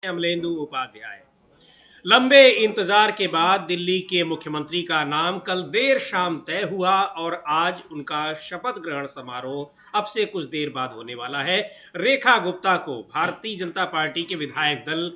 अमलेंदु उपाध्याय। लंबे इंतजार के बाद दिल्ली के मुख्यमंत्री का नाम कल देर शाम तय हुआ और आज उनका शपथ ग्रहण समारोह अब से कुछ देर बाद होने वाला है। रेखा गुप्ता को भारतीय जनता पार्टी के विधायक दल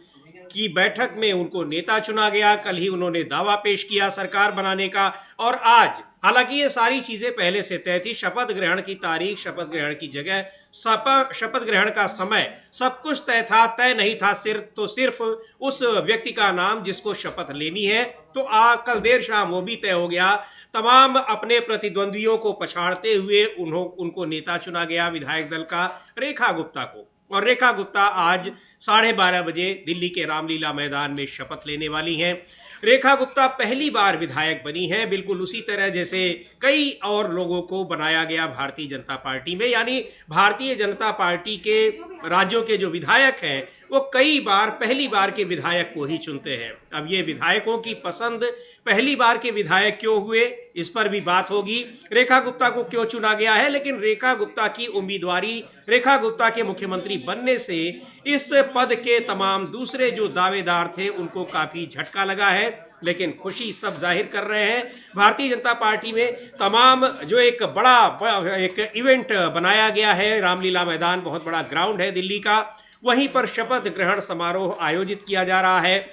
की बैठक में उनको नेता चुना गया। कल ही उन्होंने दावा पेश किया सरकार बनाने का और आज, हालांकि ये सारी चीजें पहले से तय थी, शपथ ग्रहण की तारीख, शपथ ग्रहण की जगह, शपथ ग्रहण का समय, सब कुछ तय था। तय नहीं था सिर्फ उस व्यक्ति का नाम जिसको शपथ लेनी है। तो कल देर शाम वो भी तय हो गया। तमाम अपने प्रतिद्वंदियों को पछाड़ते हुए उनको नेता चुना गया विधायक दल का, रेखा गुप्ता को। और रेखा गुप्ता आज 12:30 बजे दिल्ली के रामलीला मैदान में शपथ लेने वाली हैं। रेखा गुप्ता पहली बार विधायक बनी हैं, बिल्कुल उसी तरह जैसे कई और लोगों को बनाया गया भारतीय जनता पार्टी में। यानी भारतीय जनता पार्टी के राज्यों के जो विधायक हैं वो कई बार पहली बार के विधायक को ही चुनते हैं। अब ये विधायकों की पसंद पहली बार के विधायक क्यों हुए, इस पर भी बात होगी। रेखा गुप्ता को क्यों चुना गया है, लेकिन रेखा गुप्ता की उम्मीदवारी, रेखा गुप्ता के मुख्यमंत्री बनने से इस पद के तमाम दूसरे जो दावेदार थे उनको काफ़ी झटका लगा है। लेकिन खुशी सब जाहिर कर रहे हैं। भारतीय जनता पार्टी में तमाम जो एक बड़ा एक इवेंट बनाया गया है, रामलीला मैदान बहुत बड़ा ग्राउंड है दिल्ली का, वहीं पर शपथ ग्रहण समारोह आयोजित किया जा रहा है।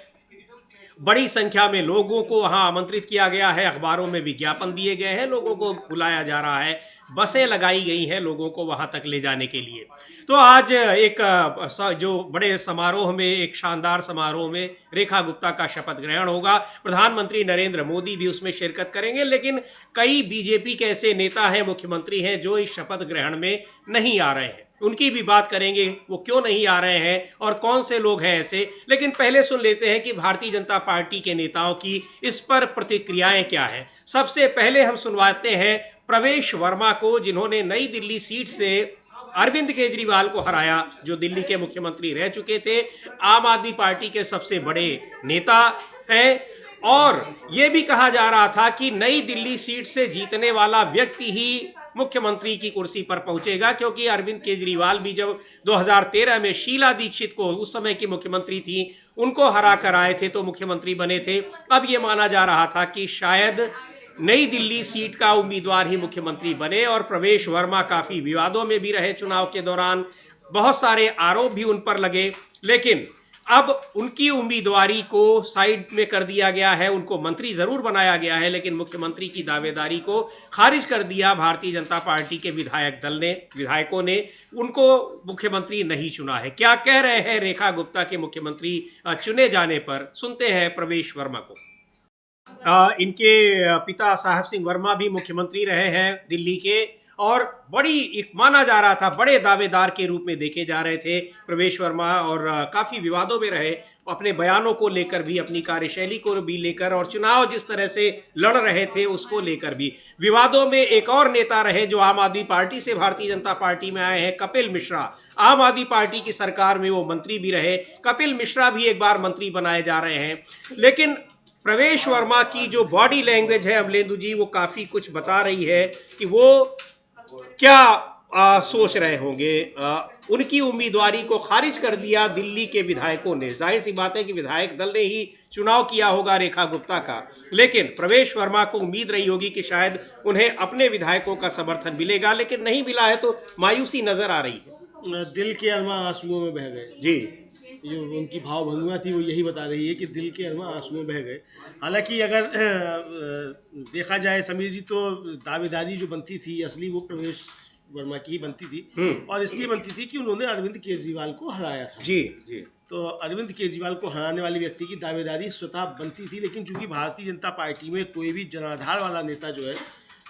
बड़ी संख्या में लोगों को वहां आमंत्रित किया गया है, अखबारों में विज्ञापन दिए गए हैं, लोगों को बुलाया जा रहा है, बसें लगाई गई हैं लोगों को वहां तक ले जाने के लिए। तो आज एक जो बड़े समारोह में, एक शानदार समारोह में रेखा गुप्ता का शपथ ग्रहण होगा। प्रधानमंत्री नरेंद्र मोदी भी उसमें शिरकत करेंगे, लेकिन कई बीजेपी के ऐसे नेता हैं, मुख्यमंत्री हैं जो इस शपथ ग्रहण में नहीं आ रहे हैं। उनकी भी बात करेंगे, वो क्यों नहीं आ रहे हैं और कौन से लोग हैं ऐसे। लेकिन पहले सुन लेते हैं कि भारतीय जनता पार्टी के नेताओं की इस पर प्रतिक्रियाएं क्या हैं। सबसे पहले हम सुनवाते हैं प्रवेश वर्मा को, जिन्होंने नई दिल्ली सीट से अरविंद केजरीवाल को हराया, जो दिल्ली के मुख्यमंत्री रह चुके थे, आम आदमी पार्टी के सबसे बड़े नेता हैं। और ये भी कहा जा रहा था कि नई दिल्ली सीट से जीतने वाला व्यक्ति ही मुख्यमंत्री की कुर्सी पर पहुंचेगा, क्योंकि अरविंद केजरीवाल भी जब 2013 में शीला दीक्षित को, उस समय की मुख्यमंत्री थी, उनको हरा कर आए थे तो मुख्यमंत्री बने थे। अब ये माना जा रहा था कि शायद नई दिल्ली सीट का उम्मीदवार ही मुख्यमंत्री बने। और प्रवेश वर्मा काफ़ी विवादों में भी रहे चुनाव के दौरान, बहुत सारे आरोप भी उन पर लगे, लेकिन अब उनकी उम्मीदवारी को साइड में कर दिया गया है। उनको मंत्री जरूर बनाया गया है, लेकिन मुख्यमंत्री की दावेदारी को खारिज कर दिया भारतीय जनता पार्टी के विधायक दल ने, विधायकों ने उनको मुख्यमंत्री नहीं चुना है। क्या कह रहे हैं रेखा गुप्ता के मुख्यमंत्री चुने जाने पर, सुनते हैं प्रवेश वर्मा को। इनके पिता साहब सिंह वर्मा भी मुख्यमंत्री रहे हैं दिल्ली के, और बड़ी एक माना जा रहा था, बड़े दावेदार के रूप में देखे जा रहे थे प्रवेश वर्मा, और काफ़ी विवादों में रहे अपने बयानों को लेकर भी, अपनी कार्यशैली को भी लेकर, और चुनाव जिस तरह से लड़ रहे थे उसको लेकर भी विवादों में। एक और नेता रहे जो आम आदमी पार्टी से भारतीय जनता पार्टी में आए हैं, कपिल मिश्रा। आम आदमी पार्टी की सरकार में वो मंत्री भी रहे, कपिल मिश्रा भी एक बार मंत्री बनाए जा रहे हैं। लेकिन प्रवेश वर्मा की जो बॉडी लैंग्वेज है अमलेंदु जी, वो काफ़ी कुछ बता रही है कि वो क्या सोच रहे होंगे। उनकी उम्मीदवारी को खारिज कर दिया दिल्ली के विधायकों ने। जाहिर सी बात है कि विधायक दल ने ही चुनाव किया होगा रेखा गुप्ता का, लेकिन प्रवेश वर्मा को उम्मीद रही होगी कि शायद उन्हें अपने विधायकों का समर्थन मिलेगा, लेकिन नहीं मिला है, तो मायूसी नजर आ रही है। दिल के अरमा आंसुओं में बह गए जी, जो उनकी भावभंगिमा थी वो यही बता रही है कि दिल के अरमा आंसुओं में बह गए। हालांकि अगर देखा जाए समीर जी, तो दावेदारी जो बनती थी असली वो प्रवेश वर्मा की ही बनती थी, और इसलिए बनती थी कि उन्होंने अरविंद केजरीवाल को हराया था। जी जी। तो अरविंद केजरीवाल को हराने वाले व्यक्ति की दावेदारी स्वतः बनती थी, लेकिन चूंकि भारतीय जनता पार्टी में कोई भी जनाधार वाला नेता जो है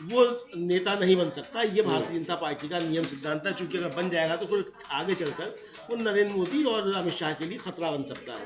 वो नेता नहीं बन सकता, ये भारतीय जनता पार्टी का नियम सिद्धांत है। चूंकि अगर बन जाएगा तो फिर आगे चलकर वो नरेंद्र मोदी और अमित शाह के लिए खतरा बन सकता है।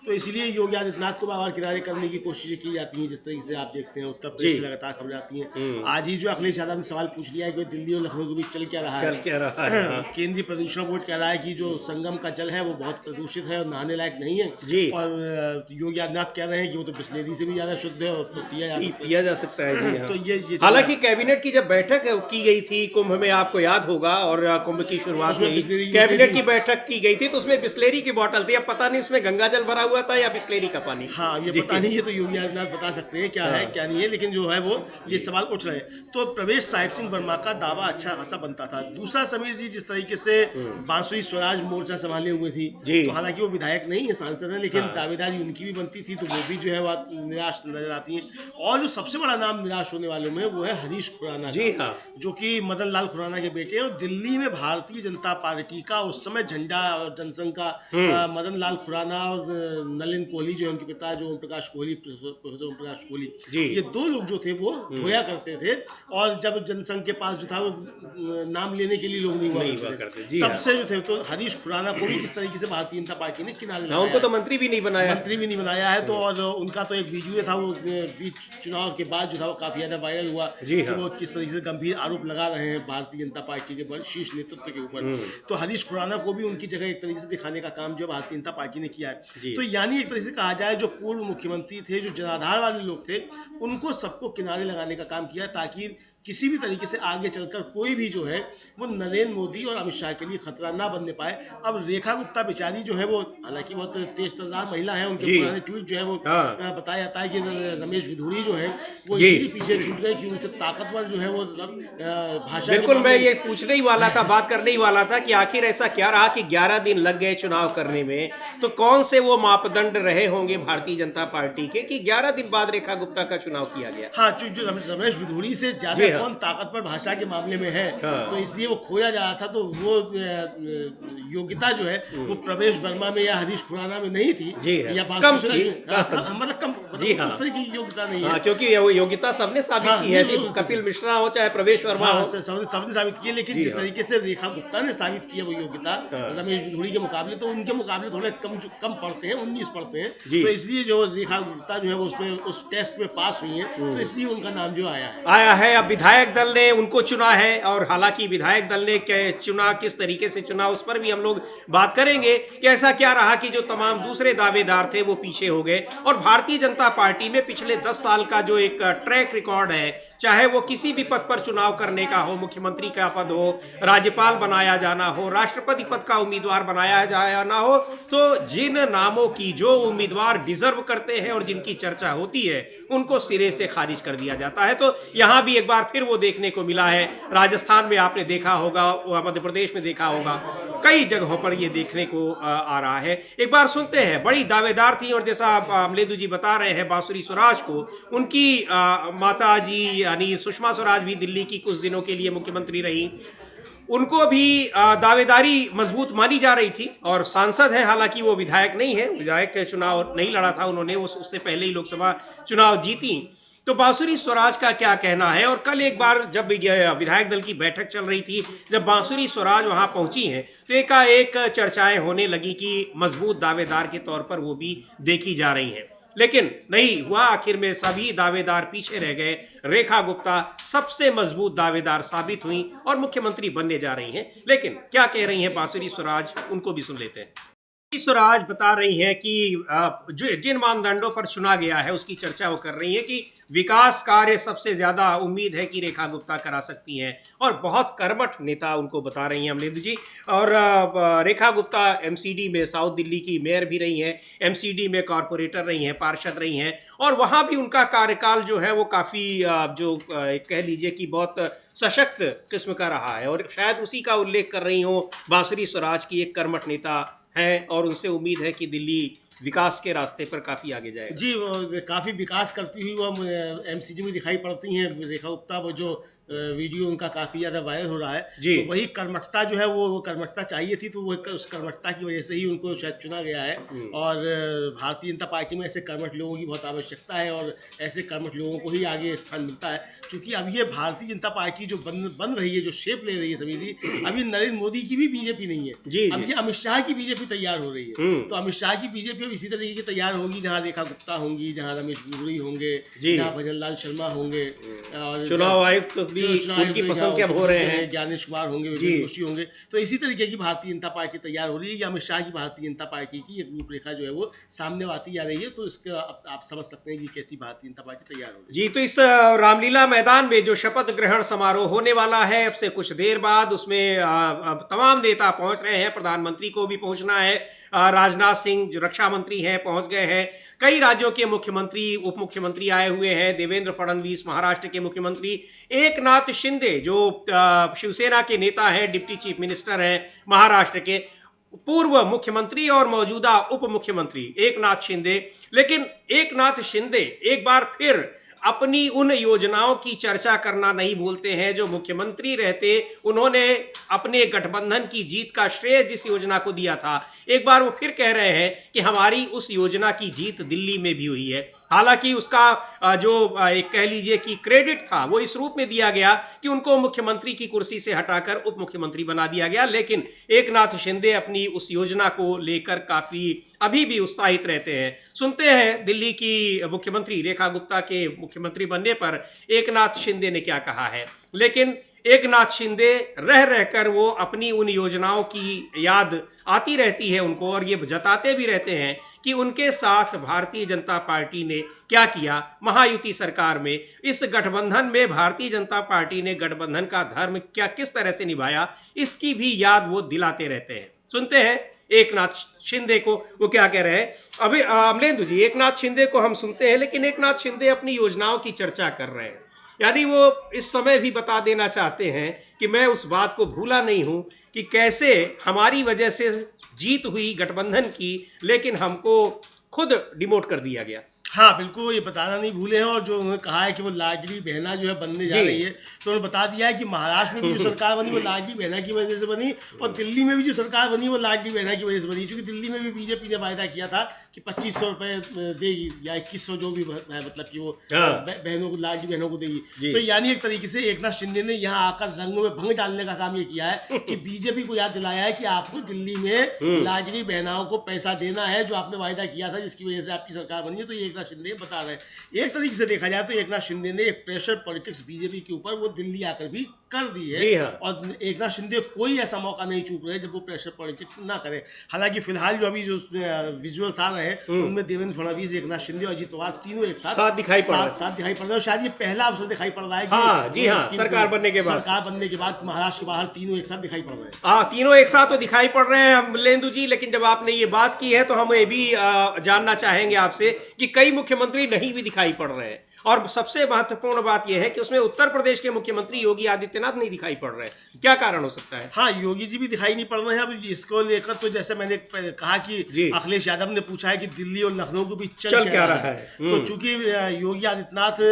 तो इसलिए योगी आदित्यनाथ को बार किनारे करने की कोशिशें की जाती हैं। जिस तरीके से आप देखते हैं उत्तर प्रदेश से लगातार खबर आती हैं। आज ही जो अखिलेश यादव ने सवाल पूछ लिया है कि दिल्ली और लखनऊ के बीच चल क्या रहा है। केंद्रीय प्रदूषण बोर्ड कह रहा है कि जो संगम का जल है वो बहुत प्रदूषित है और नहाने लायक नहीं है, और योगी आदित्यनाथ कह रहे हैं कि वो तो बिस्लेरी से भी ज्यादा शुद्ध है और पिया जा सकता है। जी हाँ। तो ये हालांकि कैबिनेट की जब बैठक की गई थी कुंभ में, आपको याद होगा, और कुंभ की शुरुआत उसमें में ही बिस्लेरी की कैबिनेट बोतल की थी। बैठक की गई थी, तो उसमें बिस्लेरी की बोतल थी। अब पता नहीं इसमें गंगा जल भरा हुआ था या बिस्लेरी का पानी। हाँ, अब ये जी। पता नहीं, ये तो योगी आदित्यनाथ बता सकते हैं क्या है हाँ। क्या नहीं है, लेकिन जो है वो ये सवाल उठ रहे हैं। तो प्रवेश साहिब सिंह वर्मा का दावा अच्छा खासा बनता था। दूसरा, समीर जी जिस तरीके से बांसुरी स्वराज मोर्चा संभाले हुए थी, जी। तो हालांकि वो विधायक नहीं है, सांसद है, लेकिन हाँ। दावेदारी उनकी भी बनती थी, तो वो भी जो है वो निराश नजर आती है। और जो सबसे बड़ा नाम निराश होने वालों में वो है हरीश खुराना जी का, हाँ। जो कि मदन लाल खुराना के बेटे हैं। और दिल्ली में भारतीय जनता पार्टी का उस समय झंडा और जनसंघ का मदन लाल खुराना और नलिन कोहली जो है उनके पिता, जो ओम प्रकाश कोहली, प्रोफेसर ओम प्रकाश कोहली, जी। ये दो लोग जो थे वो धोया करते थे। और जब जनसंघ के पास जो था वो नाम लेने के लिए लोग नहीं नहीं हुआ हुआ करते करते। जी तब हाँ। से जो थे, तो हरीश खुराना को भी किस तरीके से भारतीय जनता पार्टी ने किनारे हाँ, लगाया उनको तो है। मंत्री भी नहीं बनाया। मंत्री भी नहीं बनाया है। तो और उनका तो एक वीडियो था वो बीच चुनाव के बाद जो था वो काफी ज्यादा वायरल हुआ जी कि हाँ। वो किस तरीके से गंभीर आरोप लगा रहे हैं भारतीय जनता पार्टी के शीर्ष नेतृत्व के ऊपर। तो हरीश खुराना को भी उनकी जगह एक तरीके से दिखाने का काम जो भारतीय जनता पार्टी ने किया जी। है। तो यानी एक तरीके से कहा जाए, जो पूर्व मुख्यमंत्री थे, जो जनाधार वाले लोग थे, उनको सबको किनारे लगाने का काम किया, ताकि किसी भी तरीके से आगे चलकर कोई भी जो है वो नरेंद्र मोदी और अमित शाह के लिए खतरा ना बनने पाए। अब रेखा गुप्ता बेचारी जो है वो हालांकि बहुत तेज तर्रार महिला है, उनके जी। पुराने ट्वीट जो है वो हाँ। बताया जाता है कि रमेश विधुरी जो है वो जी। इसीलिए पीछे छूट गए कि उनसे ताकतवर जो है वो भाषा के बिल्कुल, मैं मामले- ये पूछने ही वाला था, बात करने ही वाला था कि आखिर ऐसा क्या रहा कि 11 दिन लग गए चुनाव करने में। तो कौन से वो मापदंड रहे होंगे भारतीय जनता पार्टी के कि 11 दिन बाद रेखा गुप्ता का चुनाव किया गया। हाँ, जो रमेश विधुरी से जी ज्यादा हाँ। कौन ताकतवर भाषा के मामले में है, हाँ। तो इसलिए वो खोया जा रहा था। तो वो योग्यता जो है वो प्रवेश वर्मा में या हरीश खुराना में नहीं थी, जी हाँ। या कम बांसुरी थी। मतलब कम, जी हाँ। उस तरह की योग्यता नहीं हाँ, है। क्योंकि वो योग्यता सबने साबित हाँ, की है, नहीं, सिर्फ कपिल मिश्रा हो चाहे प्रवेश वर्मा हाँ, हो। सबने साबित किया, लेकिन जी जिस हाँ। तरीके से रेखा गुप्ता ने साबित किया वो योग्यता रमेश विधुरी के मुकाबले, तो उनके मुकाबले थोड़े कम पड़ते हैं, 19 पड़ते हैं। जी। तो इसलिए जो रेखा गुप्ता जो है वो उसमें उस टेस्ट में पास हुई है, तो इसलिए उनका नाम जो आया है। अब विधायक दल ने उनको चुना है, और हालांकि विधायक दल ने चुना किस तरीके से चुना उस पर भी हम लोग बात करेंगे कि ऐसा क्या रहा कि जो तमाम दूसरे दावेदार थे वो पीछे हो गए। और भारतीय जनता पार्टी में पिछले 10 साल का जो एक ट्रैक रिकॉर्ड है, चाहे वो किसी भी पद पर चुनाव करने का हो, मुख्यमंत्री का पद हो, राज्यपाल बनाया जाना हो, राष्ट्रपति पद का उम्मीदवार बनाया जाना हो, तो जिन नामों की जो उम्मीदवार डिजर्व करते हैं और जिनकी चर्चा होती है उनको सिरे से खारिज कर दिया जाता है। तो यहां भी एक बार फिर वो देखने को मिला है। राजस्थान में आपने देखा होगा, मध्य प्रदेश में देखा होगा, कई जगहों पर ये देखने को आ रहा है। एक बार सुनते हैं, बड़ी दावेदार थी, और जैसा अमलेदु जी बता रहे हैं बांसुरी स्वराज को, उनकी माता जी यानी सुषमा स्वराज भी दिल्ली की कुछ दिनों के लिए मुख्यमंत्री रही, उनको भी दावेदारी मजबूत मानी जा रही थी, और सांसद है, हालांकि वो विधायक नहीं है, विधायक के चुनाव नहीं लड़ा था उन्होंने, उससे पहले ही लोकसभा चुनाव जीती। तो बांसुरी स्वराज का क्या कहना है। और कल एक बार जब विधायक दल की बैठक चल रही थी, जब बांसुरी स्वराज वहां पहुंची हैं, तो एकाएक चर्चाएं होने लगी कि मजबूत दावेदार के तौर पर वो भी देखी जा रही हैं, लेकिन नहीं हुआ। आखिर में सभी दावेदार पीछे रह गए। रेखा गुप्ता सबसे मजबूत दावेदार साबित हुई और मुख्यमंत्री बनने जा रही हैं। लेकिन क्या कह रही हैं बांसुरी स्वराज, उनको भी सुन लेते हैं। स्वराज बता रही हैं कि जो जिन मानदंडों पर चुना गया है उसकी चर्चा वो कर रही हैं कि विकास कार्य सबसे ज्यादा उम्मीद है कि रेखा गुप्ता करा सकती हैं, और बहुत कर्मठ नेता उनको बता रही हैं अमलेदु जी। और रेखा गुप्ता एमसीडी में, साउथ दिल्ली की मेयर भी रही हैं, एमसीडी में कॉरपोरेटर रही हैं, पार्षद रही हैं, और वहाँ भी उनका कार्यकाल जो है वो काफ़ी कह लीजिए कि बहुत सशक्त किस्म का रहा है, और शायद उसी का उल्लेख कर रही हूँ बांसुरी स्वराज की एक कर्मठ नेता है, और उनसे उम्मीद है कि दिल्ली विकास के रास्ते पर काफ़ी आगे जाएगा। जी, वो काफ़ी विकास करती हुई वो एमसीडी में दिखाई पड़ती हैं रेखा गुप्ता। वो जो वीडियो उनका काफ़ी ज़्यादा वायरल हो रहा है, तो वही कर्मठता जो है वो कर्मठता चाहिए थी, तो वो उस कर्मठता की वजह से ही उनको शायद चुना गया है। और भारतीय जनता पार्टी में ऐसे कर्मठ लोगों की बहुत आवश्यकता है, और ऐसे कर्मठ लोगों को ही आगे स्थान मिलता है। क्योंकि अब ये भारतीय जनता पार्टी जो बन रही है, जो शेप ले रही है सभी जी, अभी नरेंद्र मोदी की भी बीजेपी नहीं है, अब ये अमित शाह की बीजेपी तैयार हो रही है। तो अमित शाह की बीजेपी अब इसी तरीके की तैयार होगी, जहाँ रेखा गुप्ता होंगी, जहाँ रमेश बिधूरी होंगे, जी। जहाँ भजन लाल शर्मा होंगे, और चुनाव आयुक्त तो भी उनकी पसंद के अब हो रहे हैं, ज्ञानेश कुमार होंगे, विवेक जोशी होंगे। तो इसी तरीके की भारतीय जनता पार्टी तैयार हो रही है। या अमित शाह की भारतीय जनता पार्टी की एक रूपरेखा जो है वो सामने आती जा रही है। तो इसका आप समझ सकते हैं कि कैसी भारतीय जनता पार्टी तैयार हो रही है। जी। तो इस रामलीला मैदान में जो शपथ ग्रहण समारोह होने वाला है अब से कुछ देर बाद, उसमें अब तमाम नेता पहुंच रहे हैं। प्रधानमंत्री को भी पहुंचना है, राजनाथ सिंह जो रक्षा मंत्री हैं पहुंच गए हैं, कई राज्यों के मुख्यमंत्री उप मुख्यमंत्री आए हुए हैं, देवेंद्र फडणवीस महाराष्ट्र के मुख्यमंत्री, एकनाथ शिंदे जो शिवसेना के नेता हैं, डिप्टी चीफ मिनिस्टर हैं महाराष्ट्र के, पूर्व मुख्यमंत्री और मौजूदा उप मुख्यमंत्री एकनाथ शिंदे। लेकिन एकनाथ शिंदे एक बार फिर अपनी उन योजनाओं की चर्चा करना नहीं भूलते हैं जो मुख्यमंत्री रहते उन्होंने अपने गठबंधन की जीत का श्रेय जिस योजना को दिया था, एक बार वो फिर कह रहे हैं कि हमारी उस योजना की जीत दिल्ली में भी हुई है। हालांकि उसका जो एक कह लीजिए कि क्रेडिट था वो इस रूप में दिया गया कि उनको मुख्यमंत्री की कुर्सी से हटाकर उप मुख्यमंत्री बना दिया गया। लेकिन एकनाथ शिंदे अपनी उस योजना को लेकर काफी अभी भी उत्साहित रहते हैं। सुनते हैं दिल्ली की मुख्यमंत्री रेखा गुप्ता के मुख्यमंत्री बनने पर एकनाथ शिंदे ने क्या कहा है। लेकिन एकनाथ शिंदे रह रहकर वो अपनी उन योजनाओं की याद आती रहती है उनको, और ये जताते भी रहते हैं कि उनके साथ भारतीय जनता पार्टी ने क्या किया महायुति सरकार में। इस गठबंधन में भारतीय जनता पार्टी ने गठबंधन का धर्म क्या किस तरह से निभाया, इसकी भी याद वो दिलाते रहते हैं। सुनते हैं एकनाथ शिंदे को, वो क्या कह रहे हैं। अभी अमलेंदु जी, एकनाथ शिंदे को हम सुनते हैं, लेकिन एकनाथ शिंदे अपनी योजनाओं की चर्चा कर रहे हैं। यानी वो इस समय भी बता देना चाहते हैं कि मैं उस बात को भूला नहीं हूं कि कैसे हमारी वजह से जीत हुई गठबंधन की, लेकिन हमको खुद डिमोट कर दिया गया। हाँ बिल्कुल, ये बताना नहीं भूले हैं। और जो उन्होंने कहा है कि वो लाडली बहना जो है बनने जा रही है, तो उन्होंने बता दिया है कि महाराष्ट्र में भी जो सरकार बनी वो लाडली बहना की वजह से बनी, और दिल्ली में भी जो सरकार बनी वो लाडली बहना की वजह से बनी। क्योंकि दिल्ली में भी बीजेपी ने वायदा किया था कि 2500 रुपये देगी या 2100 जो भी मतलब कि वो बहनों को, लाडली बहनों को देगी। तो यानी एक तरीके से एकनाथ शिंदे ने यहाँ आकर रंगों में भंग डालने का काम ये किया है कि बीजेपी को याद दिलाया है कि आपको दिल्ली में लाडली बहनाओं को पैसा देना है जो आपने वायदा किया था, जिसकी वजह से आपकी सरकार बनी है। तो ये एकनाथ शिंदे बता रहे हैं। एक तरीके से देखा जाए तो एकनाथ शिंदे ने एक प्रेशर पॉलिटिक्स बीजेपी के ऊपर वो दिल्ली आकर भी कर दी है। जी हाँ। और एकनाथ शिंदे कोई ऐसा मौका नहीं चूक रहे जब वो प्रेशर पॉलिटिक्स ना करे। हालांकि फिलहाल जो अभी जो विजुअल्स आ रहे हैं उनमें देवेंद्र फडणवीस, एकनाथ शिंदे और अजित पवार तीनों एक साथ दिखाई पड़ रहे हैं। और शायद ये पहला अवसर दिखाई पड़ रहा है हाँ, जी हाँ, सरकार बनने के बाद महाराष्ट्र के बाहर तीनों एक साथ दिखाई पड़ रहे हैं। हाँ, तीनों एक साथ तो दिखाई पड़ रहे हैं अमलेंदु जी। लेकिन जब आपने ये बात की है तो हम ये भी जानना चाहेंगे आपसे कि कई मुख्यमंत्री नहीं भी दिखाई पड़ रहे हैं, और सबसे महत्वपूर्ण बात यह है कि उसमें उत्तर प्रदेश के मुख्यमंत्री योगी आदित्यनाथ नहीं दिखाई पड़ रहे हैं। क्या कारण हो सकता है? हाँ, योगी जी भी दिखाई नहीं पड़ रहे हैं। अब इसको लेकर तो जैसे मैंने कहा कि अखिलेश यादव ने पूछा है कि दिल्ली और लखनऊ के बीच चल क्या रहा है। तो चूंकि योगी आदित्यनाथ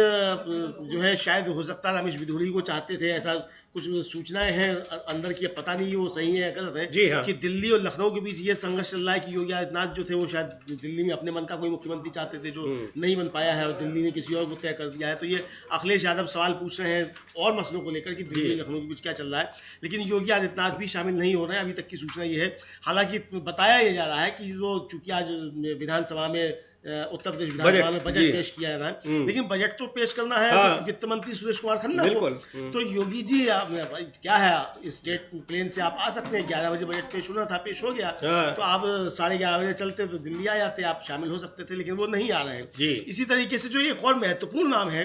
जो है शायद हो सकता है रमेश बिधूरी को चाहते थे, ऐसा कुछ सूचनाएं हैं अंदर की, पता नहीं वो सही है गलत है। जी हाँ। कि दिल्ली और लखनऊ के बीच ये संघर्ष चल रहा है कि योगी आदित्यनाथ जो थे वो शायद दिल्ली में अपने मन का कोई मुख्यमंत्री चाहते थे जो नहीं बन पाया है, और दिल्ली ने किसी और को तय कर दिया है। तो ये अखिलेश यादव सवाल पूछ रहे हैं और मसलों को लेकर कि दिल्ली लखनऊ के बीच क्या चल रहा है, लेकिन योगी आदित्यनाथ भी शामिल नहीं हो रहे हैं। अभी तक की सूचना ये है। हालांकि बताया ये जा रहा है कि वो चूंकि आज विधानसभा में उत्तर प्रदेश विधानसभा में बजट पेश किया जाना है, लेकिन बजट तो पेश करना है वित्त मंत्री सुरेश कुमार खन्ना को। तो योगी जी क्या है, स्टेट प्लेन से आप आ सकते हैं, 11 बजे बजट पेश होना था, पेश हो गया, तो आप 11:30 बजे चलते तो दिल्ली आ जाते, आप शामिल हो सकते थे, लेकिन वो नहीं आ रहे हैं। इसी तरीके से जो एक और महत्वपूर्ण नाम है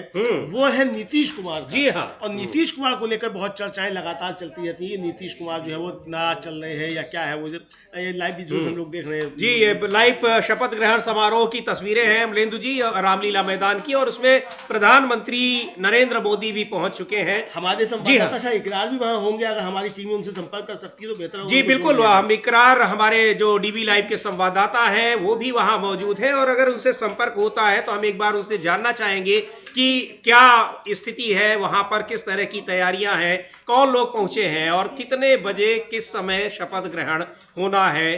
वो है नीतीश कुमार। जी हाँ। और नीतीश कुमार को लेकर बहुत चर्चाएं लगातार चलती रहती है। नीतीश कुमार जो है वो नाराज चल रहे हैं या क्या है, वो लाइव विजुअल्स हम लोग देख रहे हैं। जी, ये लाइव शपथ ग्रहण समारोह की तस्वीरें हैं अमलेंदु जी, रामलीला मैदान की, और उसमें प्रधानमंत्री नरेंद्र मोदी भी पहुंच चुके हैं। हमारे संवाददाता शायद इकरार भी वहां होंगे, अगर हमारी टीम उनसे संपर्क कर सकती है तो बेहतर होगा। जी बिल्कुल, हम इकरार, हमारे जो डीबी लाइव के संवाददाता हैं वो भी वहां मौजूद हैं, और अगर उनसे संपर्क होता है तो हम एक बार उनसे जानना चाहेंगे कि क्या स्थिति है वहां पर, किस तरह की तैयारियां हैं, कौन लोग पहुंचे हैं और कितने बजे किस समय शपथ ग्रहण होना है।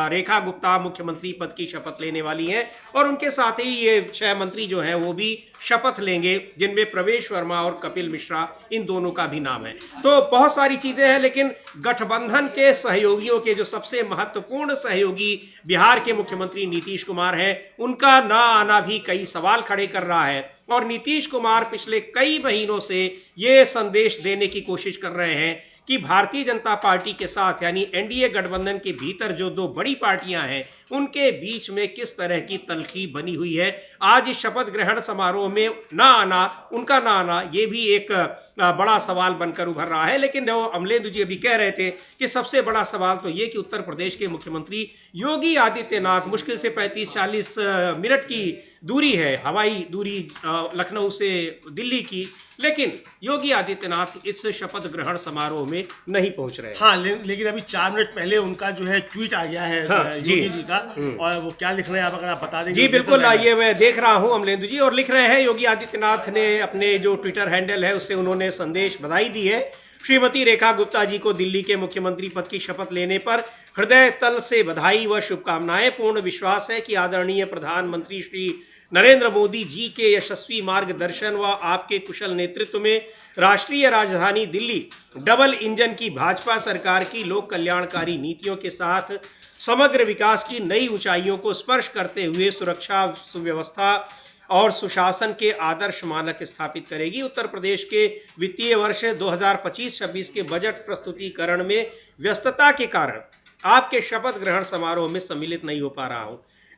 रेखा गुप्ता मुख्यमंत्री पद की शपथ लेने वाली हैं और उनके साथ ही ये 6 मंत्री जो हैं वो भी शपथ लेंगे, जिनमें प्रवेश वर्मा और कपिल मिश्रा, इन दोनों का भी नाम है। तो बहुत सारी चीजें हैं, लेकिन गठबंधन के सहयोगियों के जो सबसे महत्वपूर्ण सहयोगी बिहार के मुख्यमंत्री नीतीश कुमार हैं, उनका ना आना भी कई सवाल खड़े कर रहा है। और नीतीश कुमार पिछले कई महीनों से ये संदेश देने की कोशिश कर रहे हैं कि भारतीय जनता पार्टी के साथ यानी एनडीए गठबंधन के भीतर जो 2 बड़ी पार्टियां हैं उनके बीच में किस तरह की तलखी बनी हुई है। आज इस शपथ ग्रहण समारोह में उनका ना आना ये भी एक बड़ा सवाल बनकर उभर रहा है। लेकिन जो अमलेंदु जी अभी कह रहे थे कि सबसे बड़ा सवाल तो ये कि उत्तर प्रदेश के मुख्यमंत्री योगी आदित्यनाथ, मुश्किल से 35-40 मिनट की दूरी है, हवाई दूरी लखनऊ से दिल्ली की, लेकिन योगी आदित्यनाथ इस शपथ ग्रहण समारोह में नहीं पहुंच रहे। हाँ, लेकिन अभी 4 मिनट पहले उनका जो है ट्वीट आ गया है योगी जी का, और वो क्या लिख रहे हैं आप अगर आप बता देंगे। जी बिल्कुल, ये मैं देख रहा हूं अमलेंदु जी, और लिख रहे हैं योगी आदित्यनाथ ने अपने जो ट्विटर हैंडल है उससे उन्होंने संदेश बधाई दी है। श्रीमती रेखा गुप्ता जी को दिल्ली के मुख्यमंत्री पद की शपथ लेने पर हृदय तल से बधाई व शुभकामनाएं। पूर्ण विश्वास है कि आदरणीय प्रधानमंत्री श्री नरेंद्र मोदी जी के यशस्वी मार्गदर्शन व आपके कुशल नेतृत्व में राष्ट्रीय राजधानी दिल्ली डबल इंजन की भाजपा सरकार की लोक कल्याणकारी नीतियों के साथ समग्र विकास की नई ऊंचाइयों को स्पर्श करते हुए सुरक्षा, सुव्यवस्था और सुशासन के आदर्श मानक स्थापित करेगी। उत्तर प्रदेश के वित्तीय वर्ष 2025-26 के बजट प्रस्तुतिकरण में व्यस्तता के कारण आपके शपथ ग्रहण समारोह में सम्मिलित नहीं हो पा रहा हूं।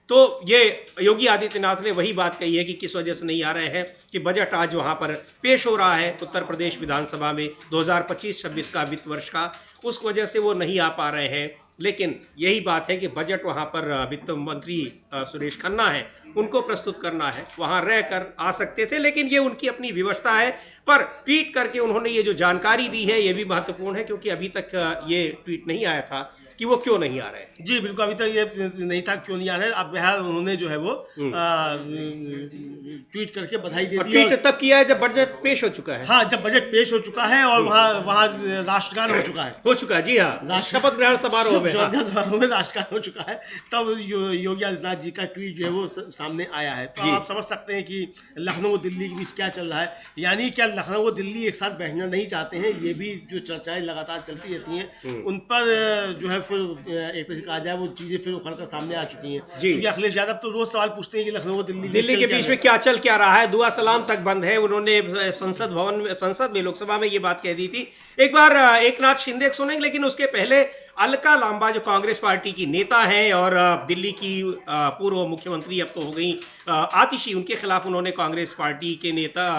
तो ये योगी आदित्यनाथ ने वही बात कही है कि किस वजह से नहीं आ रहे हैं कि बजट आज वहाँ पर पेश हो रहा है उत्तर प्रदेश विधानसभा में 2025-26 का वित्त वर्ष का, उस वजह से वो नहीं आ पा रहे हैं। लेकिन यही बात है कि बजट वहाँ पर वित्त मंत्री सुरेश खन्ना है, उनको प्रस्तुत करना है, वहाँ रहकर आ सकते थे, लेकिन ये उनकी अपनी व्यवस्था है। पर ट्वीट करके उन्होंने ये जो जानकारी दी है ये भी महत्वपूर्ण है, क्योंकि अभी तक ये ट्वीट नहीं आया था कि वो क्यों नहीं आ रहे हैं। जी बिल्कुल, अभी तक ये नहीं था क्यों नहीं आ रहे। अब बहरहाल उन्होंने जो है वो ट्वीट करके बधाई दे दी। ट्वीट तब किया है जब बजट पेश हो चुका है। हाँ, जब बजट पेश हो चुका है और वहाँ राष्ट्रगान हो चुका है। जी हाँ, शपथ ग्रहण समारोह में राष्ट्रगान हो चुका है, तब योगी आदित्यनाथ जी का ट्वीट जो है वो सामने आया है। तो आप समझ सकते हैं कि लखनऊ और दिल्ली के बीच क्या चल रहा है। यानी क्या लखनऊ और दिल्ली एक साथ बैठना नहीं चाहते हैं, ये भी जो चर्चाएं लगातार चलती रहती हैं उन पर जो है फिर एक तरह से कहा जाए वो चीजें फिर उखड़ कर सामने आ चुकी हैं। क्योंकि अखिलेश यादव तो रोज सवाल पूछते हैं कि लखनऊ और दिल्ली के बीच में क्या चल क्या रहा है। दुआ सलाम तक बंद है। उन्होंने संसद में लोकसभा में ये बात कह दी थी। एक बार एकनाथ शिंदे सुनेंगे, लेकिन उसके पहले अलका लांबा जो कांग्रेस पार्टी की नेता हैं और दिल्ली की पूर्व मुख्यमंत्री अब तो हो गई आतिशी, उनके खिलाफ उन्होंने कांग्रेस पार्टी के नेता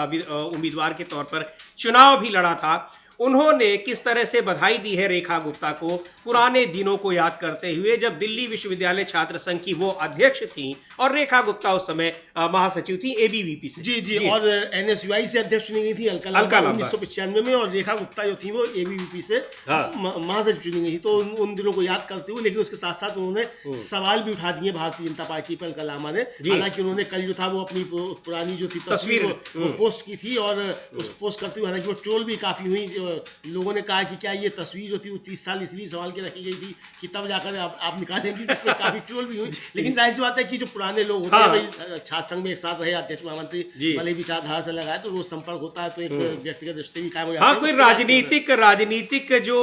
उम्मीदवार के तौर पर चुनाव भी लड़ा था। उन्होंने किस तरह से बधाई दी है रेखा गुप्ता को, पुराने दिनों को याद करते हुए जब दिल्ली विश्वविद्यालय छात्र संघ की वो अध्यक्ष थी और रेखा गुप्ता उस समय महासचिव थी एबीवीपी से। जी और एनएसयूआई से अध्यक्ष चुनी गई थी अलका लांबा 1995 में, और रेखा गुप्ता जो थी वो एबीवीपी से महासचिव चुनी गई थी। तो उन दिनों को याद करते हुए, लेकिन उसके साथ साथ उन्होंने सवाल भी उठा दिए भारतीय जनता पार्टी पर अलका लांबा ने। हालांकि उन्होंने कल जो था वो अपनी पुरानी जो थी तस्वीर पोस्ट की थी, और उस पोस्ट करते हुए हालांकि वो ट्रोल भी काफी हुई। लोगों ने कहा कि क्या ये तस्वीर जो थी वो 30 साल इसलिए संभाल के रखी गई थी कि तब जाकर आप निकालेंगी, जिस पर काफी ट्रोल भी हुई। लेकिन जाहिर सी बात है कि जो पुराने लोग होते हैं छात्र संघ में एक साथ रहे, अध्यक्ष महामंत्री वाले विचारधारा से लगाए, तो रोज संपर्क होता है, तो एक व्यक्तिगत रिश्ते भी कायम हो जाते हैं। कोई राजनीतिक जो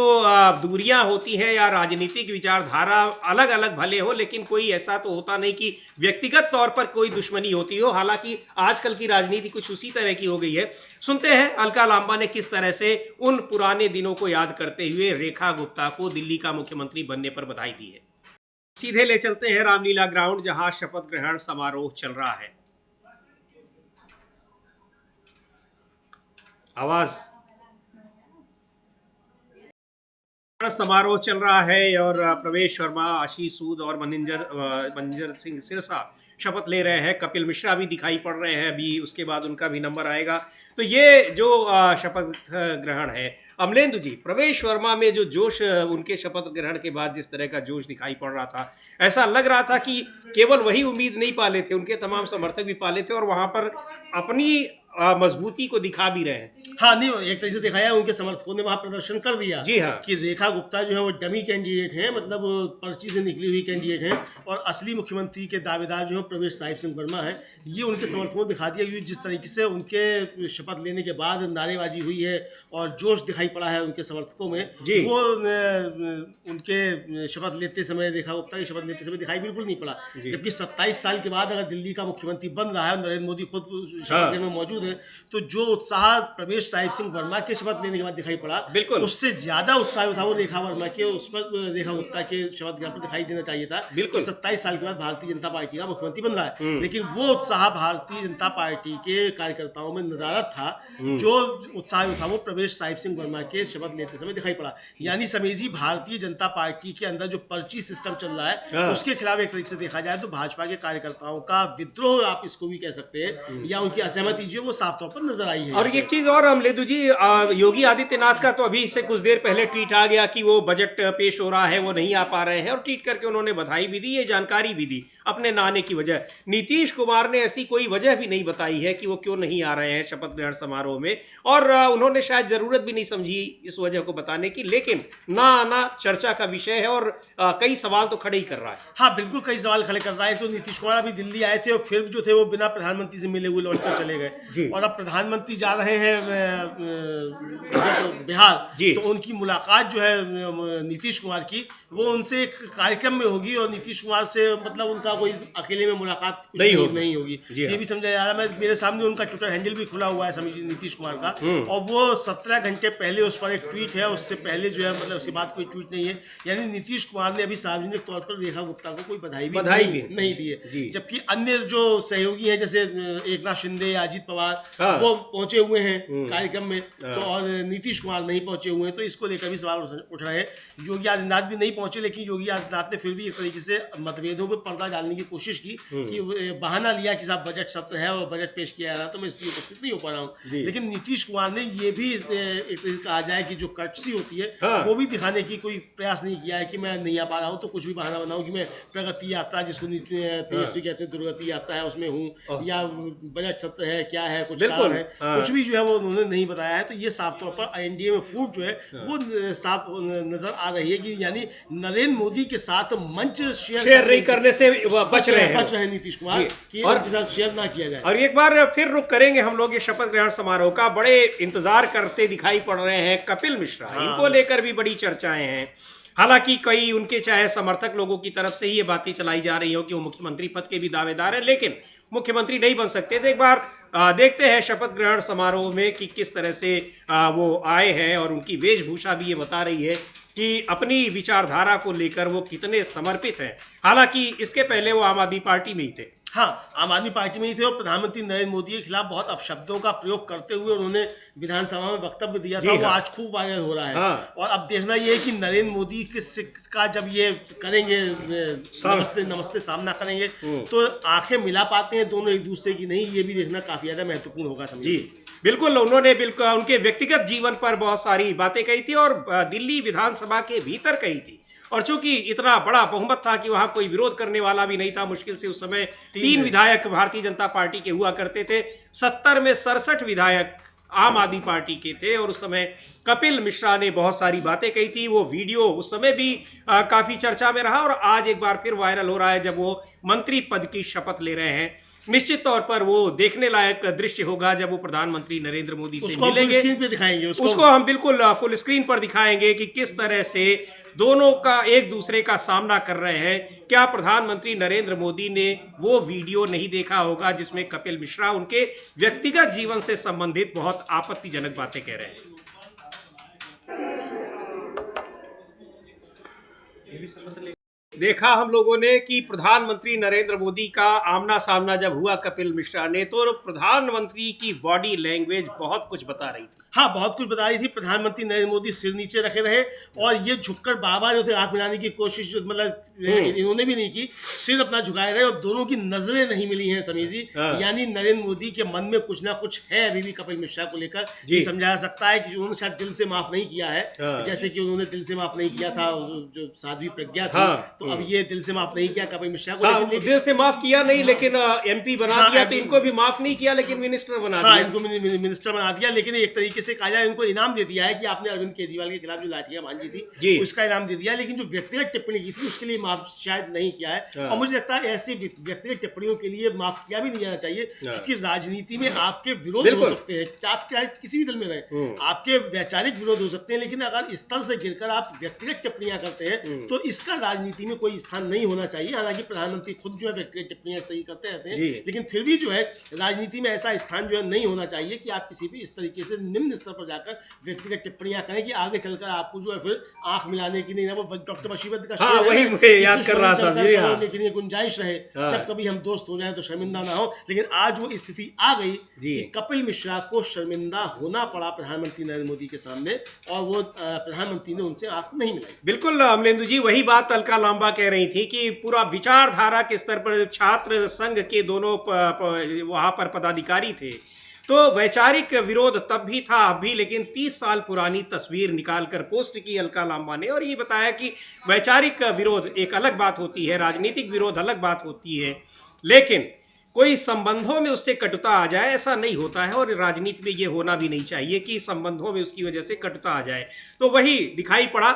दूरियां होती है या राजनीतिक विचारधारा अलग अलग भले हो, लेकिन कोई ऐसा तो होता नहीं कि व्यक्तिगत तौर पर कोई दुश्मनी होती हो। हालांकि आजकल की राजनीति कुछ उसी तरह की हो गई है। सुनते हैं अलका लांबा ने किस तरह से उन पुराने दिनों को याद करते हुए रेखा गुप्ता को दिल्ली का मुख्यमंत्री बनने पर बधाई दी है। सीधे ले चलते हैं रामलीला ग्राउंड, जहां शपथ ग्रहण समारोह चल रहा है। आवाज समारोह चल रहा है और प्रवेश वर्मा, आशीष सूद और मनंजर सिंह सिरसा शपथ ले रहे हैं। कपिल मिश्रा भी दिखाई पड़ रहे हैं, अभी उसके बाद उनका भी नंबर आएगा। तो ये जो शपथ ग्रहण है, अमलेंदु जी, प्रवेश वर्मा में जो जोश उनके शपथ ग्रहण के बाद जिस तरह का जोश दिखाई पड़ रहा था, ऐसा लग रहा था कि केवल वही उम्मीद नहीं पाले थे, उनके तमाम समर्थक भी पाले थे और वहाँ पर अपनी मजबूती को दिखा भी रहे हैं। हाँ, नहीं, एक तरीके से दिखाया है, उनके समर्थकों ने वहाँ प्रदर्शन कर दिया जी हाँ। कि रेखा गुप्ता जो है वो डमी कैंडिडेट हैं, मतलब वो पर्ची से निकली हुई कैंडिडेट हैं, और असली मुख्यमंत्री के दावेदार जो है प्रवेश साहिब सिंह वर्मा हैं। ये उनके समर्थकों ने दिखा दिया कि जिस तरीके से उनके शपथ लेने के बाद नारेबाजी हुई है और जोश दिखाई पड़ा है उनके समर्थकों में, जी। वो उनके शपथ लेते समय, रेखा गुप्ता की शपथ लेते समय दिखाई बिल्कुल नहीं पड़ा। जबकि 27 साल के बाद अगर दिल्ली का मुख्यमंत्री बन रहा है और नरेंद्र मोदी खुद शपथ लेने में मौजूद है, तो जो उत्साह प्रवेश साहिब सिंह वर्मा के शपथ लेने के बाद दिखाई पड़ा, बिल्कुल उससे ज्यादा उत्साह था वो रेखा वर्मा के, उस पर रेखा गुप्ता के शपथ ग्रहण पर दिखाई देना चाहिए था। बिल्कुल 27 साल के बाद भारतीय जनता पार्टी का मुख्यमंत्री बन रहा है, लेकिन वो उत्साह भारतीय जनता पार्टी के कार्यकर्ताओं में नदारद था। जो उत्साह था वो प्रवेश साहिब सिंह वर्मा के शपथ लेते समय दिखाई पड़ा। यानी समीर जी, भारतीय जनता पार्टी के अंदर जो पर्ची सिस्टम चल रहा है उसके खिलाफ एक तरीके से देखा जाए तो भाजपा के कार्यकर्ताओं का विद्रोह, आप इसको भी कह सकते हैं, या उनकी असहमति जो वो साफ तौर पर नजर आई है। और एक चीज और अमलेदु जी, योगी आदित्यनाथ का तो अभी से कुछ देर पहले ट्वीट आ गया कि वो बजट पेश हो रहा है, वो नहीं आ पा रहे हैं, और ट्वीट करके उन्होंने बधाई भी दी, ये जानकारी भी दी अपने ना आने की वजह। नीतीश कुमार ने ऐसी कोई वजह भी नहीं बताई है कि वो क्यों नहीं आ रहे हैं शपथ ग्रहण समारोह में, और उन्होंने शायद जरूरत भी नहीं समझी इस वजह को बताने की, लेकिन ना आना चर्चा का विषय है और कई सवाल तो खड़े ही कर रहा है। हाँ, बिल्कुल कई सवाल खड़े कर रहा है। तो नीतीश कुमार अभी दिल्ली आए थे और फिर जो थे वो बिना प्रधानमंत्री से मिले हुए लौट कर चले गए, और अब प्रधानमंत्री जा रहे हैं बिहार, तो उनकी मुलाकात जो है नीतीश कुमार की, वो उनसे एक कार्यक्रम में होगी, और नीतीश कुमार से मतलब उनका कोई अकेले में मुलाकात कुछ नहीं होगी। ये भी समझा जा रहा है। मेरे सामने उनका ट्विटर हैंडल भी खुला हुआ है समझिए नीतीश कुमार का, और वो 17 घंटे पहले उस पर एक ट्वीट है, उससे पहले जो है मतलब उसके बाद कोई ट्वीट नहीं है। यानी नीतीश कुमार ने अभी सार्वजनिक तौर पर रेखा गुप्ता को कोई बधाई भी नहीं दी है। जबकि अन्य जो सहयोगी हैं जैसे एकनाथ शिंदे, अजित पवार, वो पहुंचे हुए हैं कार्यक्रम में, तो और नीतीश कुमार नहीं पहुंचे हुए हैं, तो इसको लेकर भी सवाल उठ रहे हैं। योगी आदित्यनाथ भी नहीं पहुंचे, लेकिन योगी आदित्यनाथ ने फिर भी एक तरीके से मतभेदों पर पर्दा डालने की कोशिश की कि बहाना लिया कि साहब बजट सत्र है और बजट पेश किया जा रहा है, तो मैं इसलिए उपस्थित नहीं हो पा रहा हूँ। लेकिन नीतीश कुमार ने ये भी एक तरीके से कहा जाए कि जो कर्टसी होती है वो भी दिखाने की कोई प्रयास नहीं किया है कि मैं नहीं आ पा रहा हूँ तो कुछ भी बहाना बनाऊं कि मैं प्रगति यात्रा, जिसको तेजस्वी कहते हैं दुर्गति यात्रा है, उसमें हूँ, या बजट सत्र है, क्या है, कुछ कारण है, कुछ भी जो है वो उन्होंने नहीं बताया है। तो ये साफ तौर पर एनडीए में फूट जो है वो साफ नजर आ रही है कि यानी नरेंद्र मोदी के साथ मंच शेयर नहीं करने से बच रहे हैं नीतीश कुमार कि उनके साथ शेयर ना किया जाए। और एक बार फिर रुक करेंगे हम लोग ये शपथ ग्रहण समारोह का, बड़े इंतजार करते दिखाई पड़ रहे हैं कपिल मिश्रा, इनको लेकर भी बड़ी चर्चाएं हैं। हालांकि कई उनके चाहे समर्थक लोगों की तरफ से ही ये बातें चलाई जा रही हो कि वो मुख्यमंत्री पद के भी दावेदार हैं, लेकिन मुख्यमंत्री नहीं बन सकते थे। एक बार देखते हैं शपथ ग्रहण समारोह में कि किस तरह से वो आए हैं, और उनकी वेशभूषा भी ये बता रही है कि अपनी विचारधारा को लेकर वो कितने समर्पित हैं। हालांकि इसके पहले वो आम आदमी पार्टी में ही थे। हाँ, आम आदमी पार्टी में ही थे, और प्रधानमंत्री नरेंद्र मोदी के खिलाफ बहुत अपशब्दों का प्रयोग करते हुए उन्होंने विधानसभा में वक्तव्य दिया था, वो आज खूब वायरल हो रहा है। और अब देखना ये है कि नरेंद्र मोदी का जब ये करेंगे नमस्ते सामना करेंगे तो आंखें मिला पाते हैं दोनों एक दूसरे की नहीं, ये भी देखना काफी ज्यादा महत्वपूर्ण होगा। जी बिल्कुल, उन्होंने बिल्कुल उनके व्यक्तिगत जीवन पर बहुत सारी बातें कही थी और दिल्ली विधानसभा के भीतर कही थी, और चूंकि इतना बड़ा बहुमत था कि वहां कोई विरोध करने वाला भी नहीं था, मुश्किल से उस समय 3 विधायक भारतीय जनता पार्टी के हुआ करते थे, 70 में 67 विधायक आम आदमी पार्टी के थे, और उस समय कपिल मिश्रा ने बहुत सारी बातें कही थी। वो वीडियो उस समय भी काफी चर्चा में रहा, और आज एक बार फिर वायरल हो रहा है जब वो मंत्री पद की शपथ ले रहे हैं। निश्चित तौर पर वो देखने लायक दृश्य होगा जब वो प्रधानमंत्री नरेंद्र मोदी से मिलेंगे। स्क्रीन पे दिखाएंगे उसको हम बिल्कुल फुल स्क्रीन पर दिखाएंगे कि किस तरह से दोनों का एक दूसरे का सामना कर रहे हैं। क्या प्रधानमंत्री नरेंद्र मोदी ने वो वीडियो नहीं देखा होगा जिसमें कपिल मिश्रा उनके व्यक्तिगत जीवन से संबंधित बहुत आपत्तिजनक बातें कह रहे हैं। देखा हम लोगों ने कि प्रधानमंत्री नरेंद्र मोदी का आमना सामना जब हुआ कपिल मिश्रा ने, तो प्रधानमंत्री की बॉडी लैंग्वेज बहुत कुछ बता रही थी। हाँ, बहुत कुछ बता रही थी। प्रधानमंत्री नरेंद्र मोदी सिर नीचे रखे रहे, और ये झुककर बाबा जो थे हाथ मिलाने की कोशिश जो मतलब इन्होंने भी नहीं की, सिर अपना झुकाए रहे, और दोनों की नजरें नहीं मिली हैं समीर जी। यानी नरेंद्र मोदी के मन में कुछ ना कुछ है अभी भी कपिल मिश्रा को लेकर। ये समझाया सकता है कि उन्होंने शायद दिल से माफ नहीं किया है, जैसे कि उन्होंने दिल से माफ नहीं किया था जो साध्वी प्रज्ञा थी, तो अब ये दिल से माफ नहीं किया कपिल मिश्रा को, साहब दिल से माफ किया नहीं, लेकिन एमपी बना हाँ, दिया, तो इनको भी माफ नहीं किया लेकिन मिनिस्टर बना हाँ, दिया। इनको मिनिस्टर बना दिया, लेकिन एक तरीके से कहा जाए इनको इनाम दे दिया है कि आपने अरविंद केजरीवाल के खिलाफ जो लाठियां भांजी थी उसका इनाम दे दिया, लेकिन जो व्यक्तिगत टिप्पणी की थी उसके लिए माफ शायद नहीं किया है। और मुझे लगता है ऐसी व्यक्तिगत टिप्पणियों के लिए माफ किया भी नहीं जाना चाहिए, क्योंकि राजनीति में आपके विरोध हो सकते हैं, आप चाहे किसी भी दल में रहे, आपके वैचारिक विरोध हो सकते हैं, लेकिन अगर स्तर से गिरकर आप व्यक्तिगत टिप्पणियां करते हैं तो इसका राजनीति में कोई स्थान नहीं होना चाहिए। हालांकि प्रधानमंत्री खुद जो है व्यक्तिगत टिप्पणियां सही करते रहते हैं, लेकिन फिर भी जो है राजनीति में ऐसा स्थान जो है नहीं होना चाहिए कि आप किसी भी इस तरीके से निम्न स्तर पर जाकर व्यक्तिगत टिप्पणियां करें कि आगे चलकर आपको जो है फिर आंख मिलाने की नहीं, वो डॉक्टर बशीवत का हाँ, वही मुझे याद कर रहा था, लेकिन ये गुंजाइश रहे जब कभी हम दोस्त हो जाएं तो शर्मिंदा ना हो। लेकिन आज वो स्थिति आ गई कि कपिल मिश्रा को शर्मिंदा होना पड़ा प्रधानमंत्री नरेंद्र मोदी के सामने, और वो प्रधानमंत्री ने उनसे आंख नहीं मिलाई। बिल्कुल अमलेंदु जी, वही बात अलका लांबा कह रही थी कि पूरा विचारधारा के स्तर पर छात्र संघ के दोनों वहां पर पदाधिकारी थे, तो वैचारिक विरोध तब भी था अब भी, लेकिन 30 साल पुरानी तस्वीर निकालकर पोस्ट की अलका लांबा ने और ये बताया कि वैचारिक विरोध एक अलग बात होती है, राजनीतिक विरोध अलग बात होती है, लेकिन कोई संबंधों में उससे कटुता आ जाए ऐसा नहीं होता है, और राजनीति में ये होना भी नहीं चाहिए कि संबंधों में उसकी वजह से कटुता आ जाए। तो वही दिखाई पड़ा।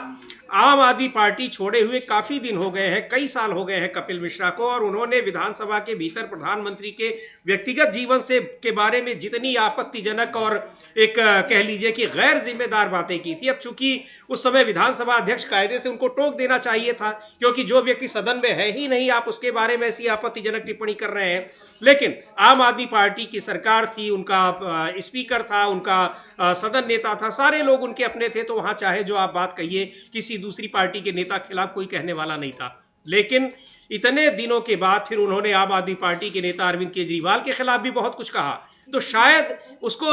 आम आदमी पार्टी छोड़े हुए काफ़ी दिन हो गए हैं, कई साल हो गए हैं कपिल मिश्रा को, और उन्होंने विधानसभा के भीतर प्रधानमंत्री के व्यक्तिगत जीवन से के बारे में जितनी आपत्तिजनक और एक कह लीजिए कि गैर जिम्मेदार बातें की थी, अब चूंकि उस समय विधानसभा अध्यक्ष कायदे से उनको टोक देना चाहिए था, क्योंकि जो व्यक्ति सदन में है ही नहीं आप उसके बारे में ऐसी आपत्तिजनक टिप्पणी कर रहे हैं। लेकिन आम आदमी पार्टी की सरकार थी, उनका स्पीकर था, उनका सदन नेता था, सारे लोग उनके अपने थे, तो वहां चाहे जो आप बात कहिए किसी दूसरी पार्टी के नेता के खिलाफ कोई कहने वाला नहीं था। लेकिन इतने दिनों के बाद फिर उन्होंने आम आदमी पार्टी के नेता अरविंद केजरीवाल के खिलाफ भी बहुत कुछ कहा, तो शायद उसको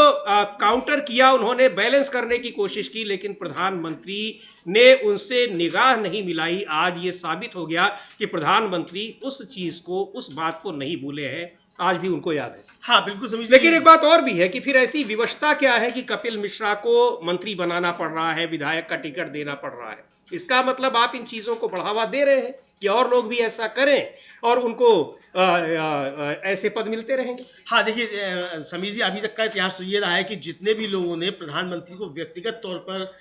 काउंटर किया, उन्होंने बैलेंस करने की कोशिश की, लेकिन प्रधानमंत्री ने उनसे निगाह नहीं मिलाई। आज ये साबित हो गया कि प्रधानमंत्री उस चीज को, उस बात को नहीं भूले हैं, आज भी उनको याद है। हाँ बिल्कुल समझ। लेकिन एक बात और भी है कि फिर ऐसी विवशता क्या है कि कपिल मिश्रा को मंत्री बनाना पड़ रहा है, विधायक का टिकट देना पड़ रहा है। इसका मतलब आप इन चीजों को बढ़ावा दे रहे हैं कि और लोग भी ऐसा करें और उनको ऐसे पद मिलते रहेंगे। हाँ देखिए समीर जी, अभी तक का इतिहास तो ये रहा है कि जितने भी लोगों ने प्रधानमंत्री को व्यक्तिगत तौर पर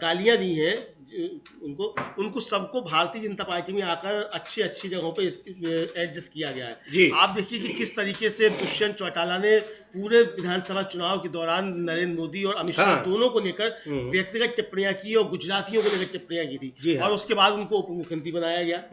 गालियां दी हैं, उनको सबको भारतीय जनता पार्टी में आकर अच्छी जगहों पे एडजस्ट किया गया है। आप देखिए कि किस तरीके से दुष्यंत चौटाला ने पूरे विधानसभा चुनाव के दौरान नरेंद्र मोदी और अमित शाह दोनों को लेकर व्यक्तिगत टिप्पणियां की और गुजरातियों को लेकर टिप्पणियां की थी, और उसके बाद उनको उप मुख्यमंत्री बनाया गया।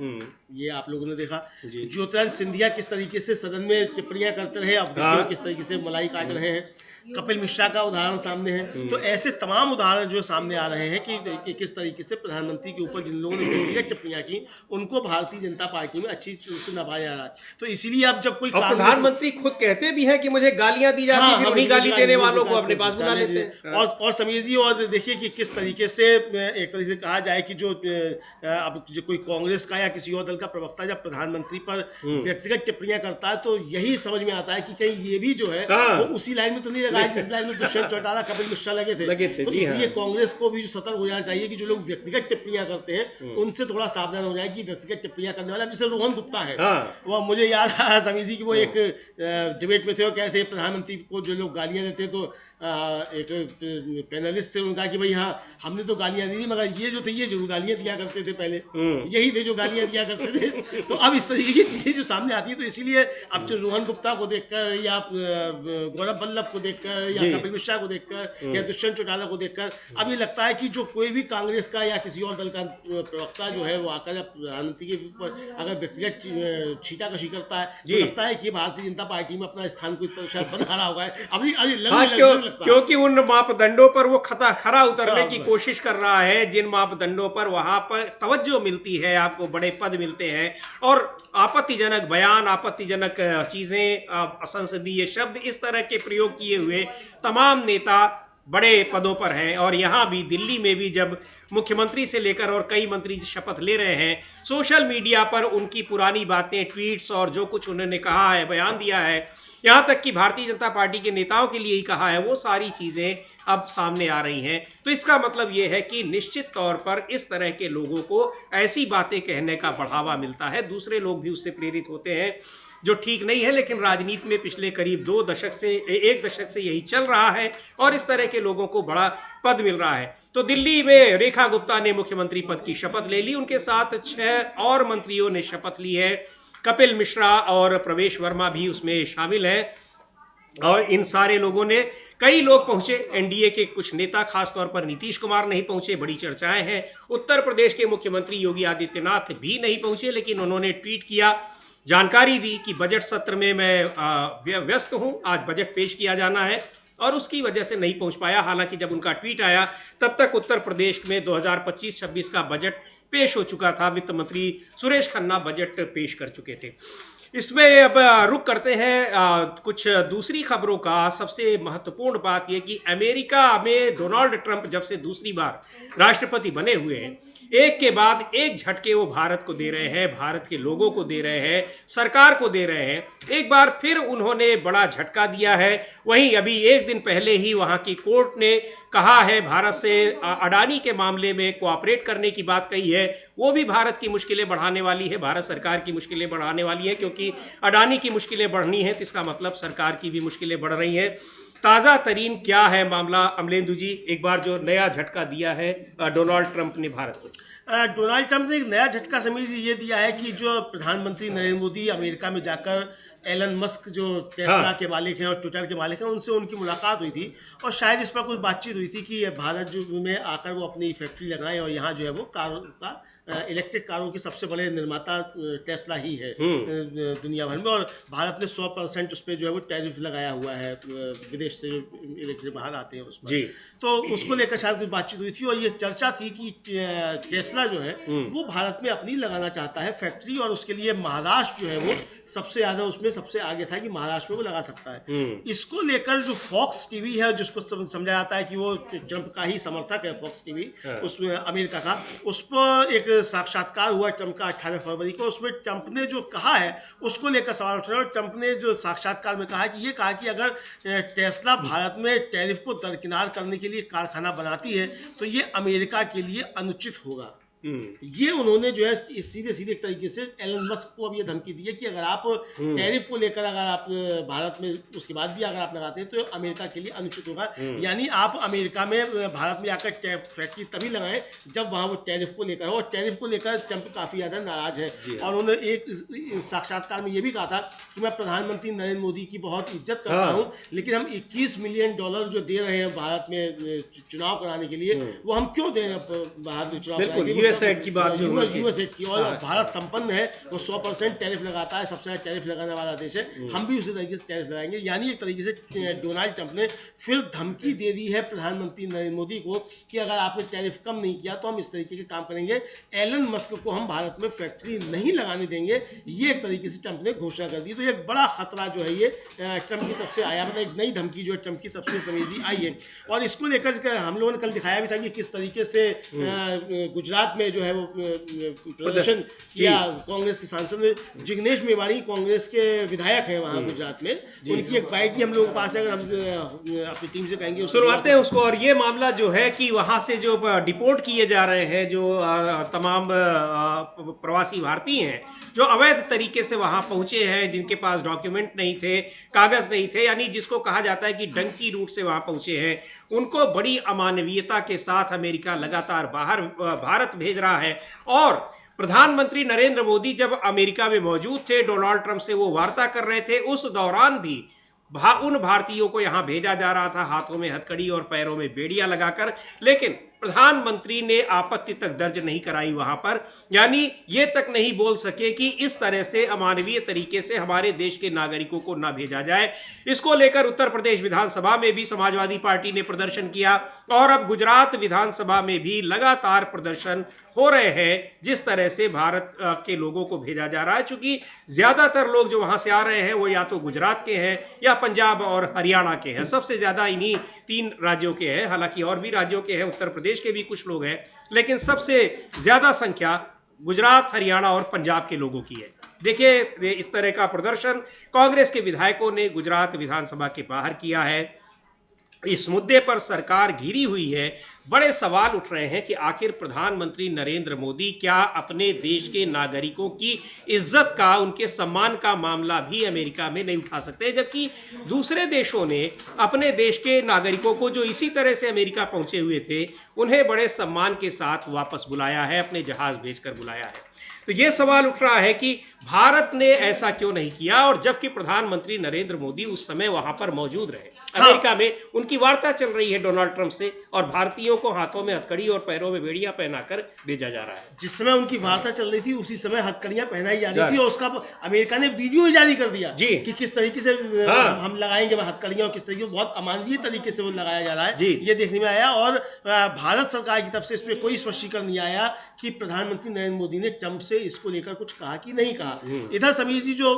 ये आप लोगों ने देखा। ज्योतिरादित्य सिंधिया किस तरीके से सदन में टिप्पणियां करते रहे, अब किस तरीके से मलाई काट रहे हैं। कपिल मिश्रा का उदाहरण सामने है। तो ऐसे तमाम उदाहरण जो सामने आ रहे हैं कि किस तरीके से प्रधानमंत्री के ऊपर जिन लोगों ने व्यक्तिगत टिप्पणियां की उनको भारतीय जनता पार्टी में अच्छी रूप से नभाया जा रहा है। तो इसीलिए अब जब कोई प्रधानमंत्री खुद कहते भी हैं कि मुझे गालियां दी जाती हैं, उन्हीं गाली देने वालों को अपने पास बुला लेते हैं। और समीर जी, और देखिए कि किस तरीके से एक तरीके से कहा जाए कि जो अब जो कोई कांग्रेस का या किसी और दल का प्रवक्ता जब प्रधानमंत्री पर व्यक्तिगत टिप्पणियां करता है तो यही समझ में आता है कि कहीं ये भी जो है वो उसी लाइन में तो नहीं लगा जिस लाइन में दुष्यंत चौटाला कपिल मिश्रा लगे थे। तो इसलिए कांग्रेस को भी सतर्क हो जाना चाहिए कि जो लोग व्यक्तिगत टिप्पणियां करते हैं उनसे थोड़ा सावधान हो जाए कि व्यक्तिगत टिप्पणियां करने वाला, जैसे रोहन गुप्ता है, वो मुझे याद आया समीर जी कि वो एक डिबेट में थे, वो कहते थे प्रधानमंत्री को जो लोग गालियां देते तो एक पैनलिस्ट थे, उनका कि भाई हाँ हमने तो गालियां दी मगर ये जो थे ये जरूर गालियां दिया करते थे, पहले यही थे जो गालियां दिया करते थे। तो अब इस तरीके की चीजें जो सामने आती है, तो इसीलिए अब जो रोहन गुप्ता को देखकर या गौरव वल्लभ को देखकर या कपिल मिश्रा को देखकर या दुष्यंत चौटाला को देखकर अब ये लगता है कि जो कोई भी कांग्रेस का या किसी और दल का प्रवक्ता जो है वो आकर प्रधानमंत्री के ऊपर अगर व्यक्तिगत छीटाकशी करता है तो लगता है कि भारतीय जनता पार्टी में अपना स्थान कोई शायद बना रहा होगा। अभी क्योंकि उन मापदंडों पर वो खरा उतरने की कोशिश कर रहा है, जिन मापदंडों पर वहां पर तवज्जो मिलती है, आपको बड़े पद मिलते हैं और आपत्तिजनक बयान, आपत्तिजनक चीजें, असंसदीय शब्द, इस तरह के प्रयोग किए हुए तमाम नेता बड़े पदों पर हैं, और यहाँ भी दिल्ली में भी जब मुख्यमंत्री से लेकर और कई मंत्री शपथ ले रहे हैं, सोशल मीडिया पर उनकी पुरानी बातें, ट्वीट्स और जो कुछ उन्होंने कहा है, बयान दिया है, यहाँ तक कि भारतीय जनता पार्टी के नेताओं के लिए ही कहा है, वो सारी चीज़ें अब सामने आ रही हैं। तो इसका मतलब ये है कि निश्चित तौर पर इस तरह के लोगों को ऐसी बातें कहने का बढ़ावा मिलता है, दूसरे लोग भी उससे प्रेरित होते हैं, जो ठीक नहीं है। लेकिन राजनीति में पिछले करीब 1 दशक से यही चल रहा है और इस तरह के लोगों को बड़ा पद मिल रहा है। तो दिल्ली में रेखा गुप्ता ने मुख्यमंत्री पद की शपथ ले ली, उनके साथ 6 और मंत्रियों ने शपथ ली है। कपिल मिश्रा और प्रवेश वर्मा भी उसमें शामिल हैं, और इन सारे लोगों ने, कई लोग पहुंचे, एनडीए के कुछ नेता, खासतौर पर नीतीश कुमार नहीं पहुंचे, बड़ी चर्चाएं हैं। उत्तर प्रदेश के मुख्यमंत्री योगी आदित्यनाथ भी नहीं पहुंचे, लेकिन उन्होंने ट्वीट किया, जानकारी दी कि बजट सत्र में मैं व्यस्त हूं, आज बजट पेश किया जाना है, और उसकी वजह से नहीं पहुंच पाया। हालांकि जब उनका ट्वीट आया तब तक उत्तर प्रदेश में 2025-26 का बजट पेश हो चुका था, वित्त मंत्री सुरेश खन्ना बजट पेश कर चुके थे। इसमें अब रुक करते हैं कुछ दूसरी खबरों का। सबसे महत्वपूर्ण बात यह कि अमेरिका में डोनाल्ड ट्रंप जब से दूसरी बार राष्ट्रपति बने हुए हैं, एक के बाद एक झटके वो भारत को दे रहे हैं, भारत के लोगों को दे रहे हैं, सरकार को दे रहे हैं। एक बार फिर उन्होंने बड़ा झटका दिया है। वहीं अभी एक दिन पहले ही वहाँ की कोर्ट ने कहा है, भारत से अडानी के मामले में कोऑपरेट करने की बात कही है, वो भी भारत की मुश्किलें बढ़ाने वाली है, भारत सरकार की मुश्किलें बढ़ाने वाली है, क्योंकि अडानी की मुश्किलें बढ़नी है तो इसका मतलब सरकार की भी मुश्किलें बढ़ रही हैं। ताज़ा तरीन क्या है मामला, अमलेंदु जी, एक बार जो नया झटका दिया है डोनाल्ड ट्रंप ने भारत को? डोनाल्ड ट्रंप ने एक नया झटका समीर जी ये दिया है कि जो प्रधानमंत्री नरेंद्र मोदी अमेरिका में जाकर एलन मस्क जो टेस्ला के मालिक हैं और ट्विटर के मालिक हैं, उनसे उनकी मुलाकात हुई थी, और शायद इस पर कुछ बातचीत हुई थी कि भारत जो में आकर वो अपनी फैक्ट्री लगाएं, और यहाँ जो है वो कारों का, इलेक्ट्रिक कारों के सबसे बड़े निर्माता टेस्ला ही है दुनिया भर में, और भारत ने 100% उस पर जो है वो टैरिफ लगाया हुआ है, विदेश से जो इलेक्ट्रिक बाहर आते हैं उस पर। तो उसको लेकर शायद कुछ बातचीत हुई थी, और ये चर्चा थी कि टेस्ला जो है वो भारत में अपनी लगाना चाहता है फैक्ट्री, और उसके लिए महाराष्ट्र जो है वो सबसे ज़्यादा उसमें सबसे आगे था कि महाराष्ट्र में वो लगा सकता है। इसको लेकर जो फॉक्स टीवी है, जिसको समझा जाता है कि वो ट्रंप का ही समर्थक है, फॉक्स टीवी उसमें अमेरिका का, उस पर एक साक्षात्कार हुआ ट्रंप का 18 फरवरी को। उसमें ट्रंप ने जो कहा है उसको लेकर सवाल उठ रहे हैं, और ट्रंप ने जो साक्षात्कार में कहा कि ये कहा कि अगर टेस्ला भारत में टैरिफ को दरकिनार करने के लिए कारखाना बनाती है तो ये अमेरिका के लिए अनुचित होगा। ये उन्होंने जो है सीधे सीधे एक तरीके से एलन मस्क को अब ये धमकी दी है कि अगर आप टैरिफ को लेकर अगर आप भारत में उसके बाद भी अगर आप लगाते हैं तो अमेरिका के लिए अनुचित होगा। यानी आप अमेरिका में भारत में आकर फैक्ट्री तभी लगाएं जब वहाँ वो टैरिफ को लेकर हो, और टैरिफ को लेकर ट्रंप काफ़ी ज़्यादा नाराज है। और उन्होंने एक साक्षात्कार में ये भी कहा था कि मैं प्रधानमंत्री नरेंद्र मोदी की बहुत इज्जत करता हूँ, लेकिन हम $21 मिलियन जो दे रहे हैं भारत में चुनाव कराने के लिए, वो हम क्यों दे रहे हैं भारत में चुनाव कराने के लिए? यूएसएड की बात, यूएसएड की, और भारत संपन्न है, वो 100% टैरिफ लगाता है, सबसे ज़्यादा टैरिफ लगाने वाला देश है, हम भी उसी तरीके से टैरिफ लगाएंगे। यानी एक तरीके से डोनाल्ड ट्रंप ने फिर धमकी दे दी है प्रधानमंत्री नरेंद्र मोदी को कि अगर आपने टैरिफ कम नहीं किया तो हम इस तरीके के काम करेंगे, एलन मस्क को हम भारत में फैक्ट्री नहीं लगाने देंगे। ये एक तरीके से ट्रंप ने घोषणा कर दी। तो एक बड़ा खतरा जो है ये ट्रंप की तरफ से आया, मतलब एक नई धमकी जो है ट्रंप की तरफ से समीर जी आई है। और इसको लेकर हम लोगों ने कल दिखाया भी था कि किस तरीके से गुजरात में जो है वो प्रदर्शन किया कांग्रेस के सांसद ने। जिग्नेश मेवाणी कांग्रेस के विधायक हैं वहाँ गुजरात में, उनकी एक बाइट भी हम लोगों के पास है, अगर हम अपनी टीम से कहेंगे सुनवाते हैं उसको। और ये मामला जो है कि वहाँ से जो डिपोर्ट किए जा रहे हैं जो तमाम प्रवासी भारतीय हैं जो अवैध तरीके से वहाँ पहुँचे हैं, जिनके पास डॉक्यूमेंट नहीं थे, कागज़ नहीं थे, यानी जिसको कहा जाता है कि डंकी रूट से वहाँ पहुँचे हैं, उनको बड़ी अमानवीयता के साथ अमेरिका लगातार भारत भेज रहा है। और प्रधानमंत्री नरेंद्र मोदी जब अमेरिका में मौजूद थे, डोनाल्ड ट्रंप से वो वार्ता कर रहे थे, उस दौरान भी उन भारतीयों को यहाँ भेजा जा रहा था हाथों में हथकड़ी और पैरों में बेड़ियां लगाकर। लेकिन प्रधानमंत्री ने आपत्ति तक दर्ज नहीं कराई वहां पर, यानी ये तक नहीं बोल सके कि इस तरह से अमानवीय तरीके से हमारे देश के नागरिकों को ना भेजा जाए। इसको लेकर उत्तर प्रदेश विधानसभा में भी समाजवादी पार्टी ने प्रदर्शन किया और अब गुजरात विधानसभा में भी लगातार प्रदर्शन हो रहे हैं जिस तरह से भारत के लोगों को भेजा जा रहा है। चूंकि ज्यादातर लोग जो वहां से आ रहे हैं वो या तो गुजरात के हैं या पंजाब और हरियाणा के हैं, सबसे ज्यादा इन्हीं 3 राज्यों के हैं। हालांकि और भी राज्यों के हैं, उत्तर प्रदेश के भी कुछ लोग हैं, लेकिन सबसे ज्यादा संख्या गुजरात, हरियाणा और पंजाब के लोगों की है। देखिए, इस तरह का प्रदर्शन कांग्रेस के विधायकों ने गुजरात विधानसभा के बाहर किया है। इस मुद्दे पर सरकार घिरी हुई है। बड़े सवाल उठ रहे हैं कि आखिर प्रधानमंत्री नरेंद्र मोदी क्या अपने देश के नागरिकों की इज्जत का, उनके सम्मान का मामला भी अमेरिका में नहीं उठा सकते, जबकि दूसरे देशों ने अपने देश के नागरिकों को जो इसी तरह से अमेरिका पहुंचे हुए थे उन्हें बड़े सम्मान के साथ वापस बुलाया है, अपने जहाज भेजकर बुलाया है। तो ये सवाल उठ रहा है कि भारत ने ऐसा क्यों नहीं किया, और जबकि प्रधानमंत्री नरेंद्र मोदी उस समय वहां पर मौजूद रहे। अमेरिका में उनकी वार्ता चल रही है डोनाल्ड ट्रंप से, और भारतीयों को हाथों में हथकड़ी और पैरों में बेड़ियां पहनाकर भेजा जा रहा है। जिस समय उनकी वार्ता चल रही थी उसी समय हथकड़ियां पहनाई जा रही थी, और उसका अमेरिका ने वीडियो जारी कर दिया जी कि किस तरीके से हम लगाएंगे हथकड़ियां, और किस तरीके बहुत अमानवीय तरीके से वो लगाया जा रहा है जी, ये देखने में आया। और भारत सरकार की तरफ से इस पर कोई स्पष्टीकरण नहीं आया कि प्रधानमंत्री नरेंद्र मोदी ने ट्रंप से इसको लेकर कुछ कहा कि नहीं कहा। इधर समीर जी, जो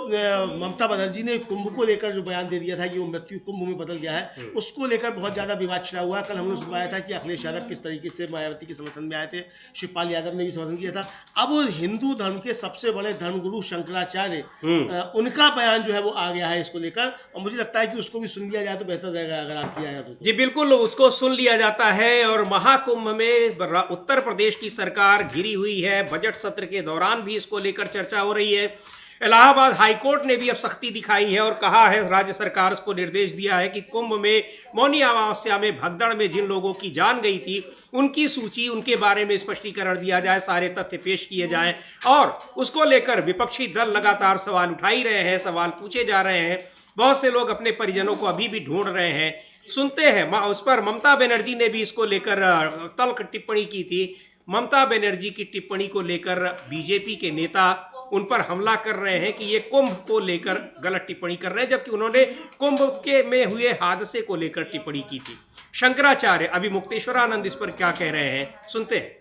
ममता बनर्जी ने कुंभ को लेकर जो बयान दे दिया था कि वो मृत्यु कुंभ में बदल गया है, उसको लेकर बहुत ज्यादा विवाद छिड़ा हुआ। कल हमने सुनवाया था कि अखिलेश यादव किस तरीके से मायावती के समर्थन में आए थे, शिवपाल यादव ने भी समर्थन किया था। अब हिंदू धर्म के सबसे बड़े धर्मगुरु शंकराचार्य, उनका बयान जो है वो आ गया है इसको लेकर, और मुझे लगता है कि उसको भी सुन लिया जाए तो बेहतर रहेगा अगर आपकी आया तो। जी बिल्कुल, उसको सुन लिया जाता है। और महाकुंभ में उत्तर प्रदेश की सरकार घिरी हुई है। बजट सत्र के दौरान भी इसको लेकर चर्चा हो रही है। इलाहाबाद हाईकोर्ट ने भी अब सख्ती दिखाई है और कहा है, राज्य सरकार को निर्देश दिया है कि कुंभ में मौनी अमावस्या में भगदड़ में जिन लोगों की जान गई थी उनकी सूची, उनके बारे में स्पष्टीकरण दिया जाए, सारे तथ्य पेश किए जाएं। और उसको लेकर विपक्षी दल लगातार सवाल उठा ही रहे हैं, सवाल पूछे जा रहे हैं। बहुत से लोग अपने परिजनों को अभी भी ढूंढ रहे हैं। सुनते हैं, उस पर ममता बनर्जी ने भी इसको लेकर तल्ख टिप्पणी की थी। ममता बनर्जी की टिप्पणी को लेकर बीजेपी के नेता उन पर हमला कर रहे हैं कि ये कुंभ को लेकर गलत टिप्पणी कर रहे हैं, जबकि उन्होंने कुंभ के में हुए हादसे को लेकर टिप्पणी की थी। शंकराचार्य अभी मुक्तेश्वरानंद इस पर क्या कह रहे हैं, सुनते हैं।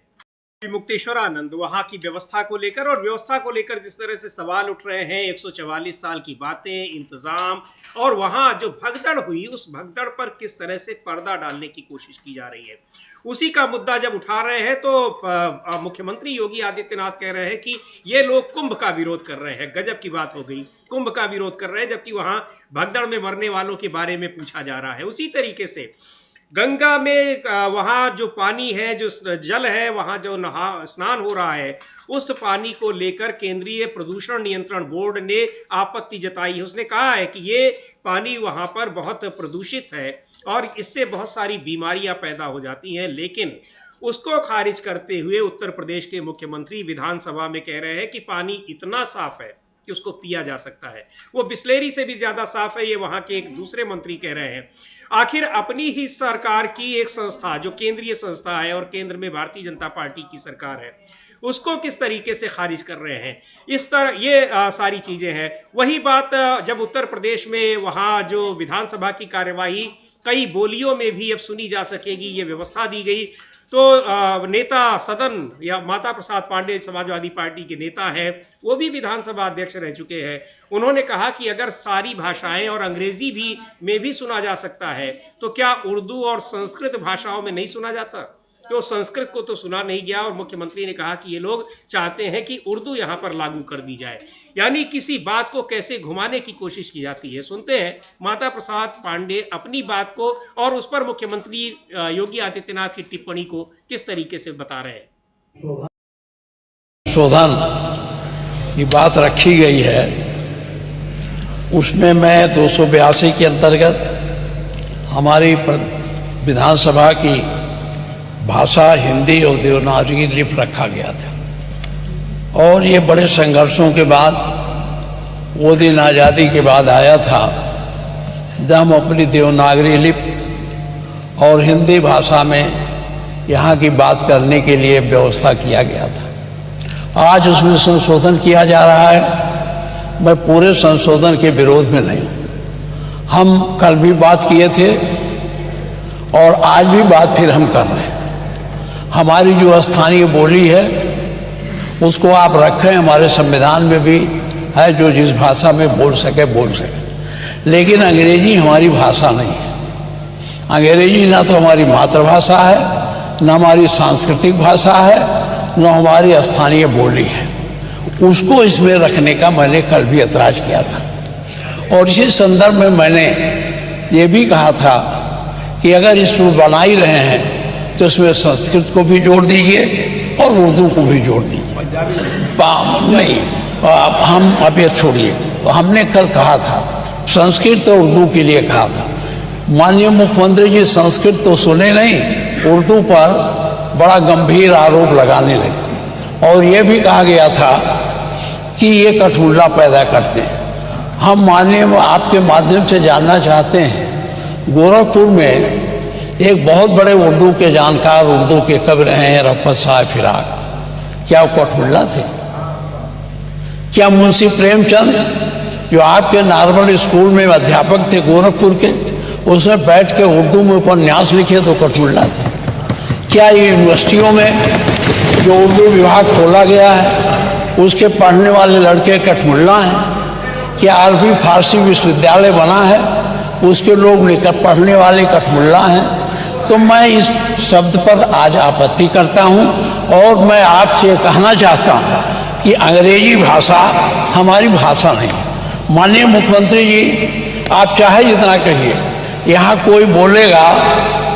मुक्तेश्वरानंद वहां की व्यवस्था को लेकर और व्यवस्था को लेकर जिस तरह से सवाल उठ रहे हैं, 144 साल की बातें, इंतजाम, और वहां जो भगदड़ हुई उस भगदड़ पर किस तरह से पर्दा डालने की कोशिश की जा रही है, उसी का मुद्दा जब उठा रहे हैं तो मुख्यमंत्री योगी आदित्यनाथ कह रहे हैं कि ये लोग कुंभ का विरोध कर रहे हैं। गजब की बात हो गई, कुंभ का विरोध कर रहे हैं जबकि वहां भगदड़ में मरने वालों के बारे में पूछा जा रहा है। उसी तरीके से गंगा में वहाँ जो पानी है, जो जल है, वहाँ जो स्नान हो रहा है, उस पानी को लेकर केंद्रीय प्रदूषण नियंत्रण बोर्ड ने आपत्ति जताई है। उसने कहा है कि ये पानी वहाँ पर बहुत प्रदूषित है और इससे बहुत सारी बीमारियाँ पैदा हो जाती हैं। लेकिन उसको खारिज करते हुए उत्तर प्रदेश के मुख्यमंत्री विधानसभा में कह रहे हैं कि पानी इतना साफ है कि उसको पिया जा सकता है, वो बिस्लेरी से भी ज़्यादा साफ है। ये वहाँ के एक दूसरे मंत्री कह रहे हैं। आखिर अपनी ही सरकार की एक संस्था जो केंद्रीय संस्था है और केंद्र में भारतीय जनता पार्टी की सरकार है, उसको किस तरीके से खारिज कर रहे हैं, इस तरह ये सारी चीज़ें हैं। वही बात जब उत्तर प्रदेश में वहाँ जो विधानसभा की कार्यवाही कई बोलियों में भी अब सुनी जा सकेगी, ये व्यवस्था दी गई, तो नेता सदन या माता प्रसाद पांडे समाजवादी पार्टी के नेता हैं, वो भी विधानसभा अध्यक्ष रह चुके हैं। उन्होंने कहा कि अगर सारी भाषाएं और अंग्रेजी भी में भी सुना जा सकता है तो क्या उर्दू और संस्कृत भाषाओं में नहीं सुना जाता? तो संस्कृत को तो सुना नहीं गया। और मुख्यमंत्री ने कहा कि ये लोग चाहते हैं कि उर्दू यहाँ पर लागू कर दी जाए, यानी किसी बात को कैसे घुमाने की कोशिश की जाती है। सुनते हैं माता प्रसाद पांडे अपनी बात को और उस पर मुख्यमंत्री योगी आदित्यनाथ की टिप्पणी को किस तरीके से बता रहे हैं। शोधन की बात रखी गई है, उसमें मैं 282 के अंतर्गत हमारी विधानसभा की भाषा हिंदी और देवनागरी लिपि रखा गया था। और ये बड़े संघर्षों के बाद वो दिन आज़ादी के बाद आया था जब हम अपनी देवनागरी लिपि और हिंदी भाषा में यहाँ की बात करने के लिए व्यवस्था किया गया था। आज उसमें संशोधन किया जा रहा है। मैं पूरे संशोधन के विरोध में नहीं हूँ। हम कल भी बात किए थे और आज भी बात फिर हम कर रहे हैं। हमारी जो स्थानीय बोली है उसको आप रखें, हमारे संविधान में भी है, जो जिस भाषा में बोल सके बोल सके, लेकिन अंग्रेजी हमारी भाषा नहीं है। अंग्रेजी ना तो हमारी मातृभाषा है, न हमारी सांस्कृतिक भाषा है, न हमारी स्थानीय बोली है। उसको इसमें रखने का मैंने कल भी ऐतराज किया था और इसी संदर्भ में मैंने ये भी कहा था कि अगर इसमें बना ही रहे हैं तो इसमें संस्कृत को भी जोड़ दीजिए और उर्दू को भी जोड़ दीजिए। नहीं, हम अब ये छोड़िए। तो हमने कल कहा था संस्कृत और उर्दू के लिए कहा था। माननीय मुख्यमंत्री जी संस्कृत तो सुने नहीं, उर्दू पर बड़ा गंभीर आरोप लगाने लगे और ये भी कहा गया था कि ये कठपुतला पैदा करते हैं। हम माननीय आपके माध्यम से जानना चाहते हैं, गोरखपुर में एक बहुत बड़े उर्दू के जानकार, उर्दू के कवि रहे हैं रफ़त साहब फिराक, क्या वो कठपुतला थे? क्या मुंशी प्रेमचंद जो आपके नॉर्मल स्कूल में अध्यापक थे गोरखपुर के, उसमें बैठ के उर्दू में उपन्यास लिखे तो कठपुतला थे? क्या यूनिवर्सिटियों में जो उर्दू विभाग खोला गया है उसके पढ़ने वाले लड़के कठपुतला हैं? क्या अरबी फारसी विश्वविद्यालय बना है उसके लोग लेकर पढ़ने वाले कठपुतला हैं? तो मैं इस शब्द पर आज आपत्ति करता हूं और मैं आपसे कहना चाहता हूं कि अंग्रेजी भाषा हमारी भाषा नहीं। माननीय मुख्यमंत्री जी, आप चाहे जितना कहिए, यहाँ कोई बोलेगा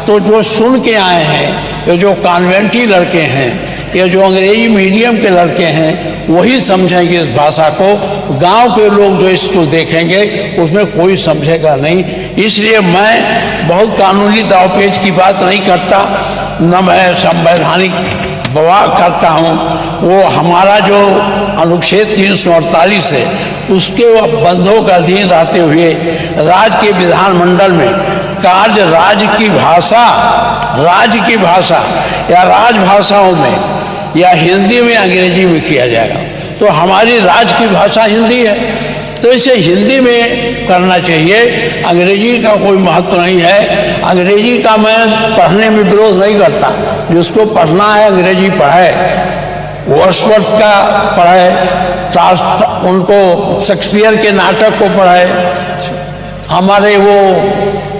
तो जो सुन के आए हैं, ये जो कॉन्वेंटी लड़के हैं, ये जो अंग्रेजी मीडियम के लड़के हैं, वही समझेंगे इस भाषा को। गांव के लोग जो इसको देखेंगे उसमें कोई समझेगा नहीं। इसलिए मैं बहुत कानूनी दावपेच की बात नहीं करता, न मैं संवैधानिक बवाल करता हूँ। वो हमारा जो अनुच्छेद 348 है उसके बंधों का अधीन रहते हुए राज्य के विधानमंडल में कार्य राज्य की भाषा या राजभाषाओं में या हिंदी में अंग्रेजी में किया जाएगा। तो हमारी राज्य की भाषा हिंदी है तो इसे हिंदी में करना चाहिए। अंग्रेजी का कोई महत्व नहीं है। अंग्रेजी का मैं पढ़ने में विरोध नहीं करता, जिसको पढ़ना है अंग्रेजी पढ़े, वर्ड्सवर्थ का पढ़े, उनको शेक्सपियर के नाटक को पढ़े, हमारे वो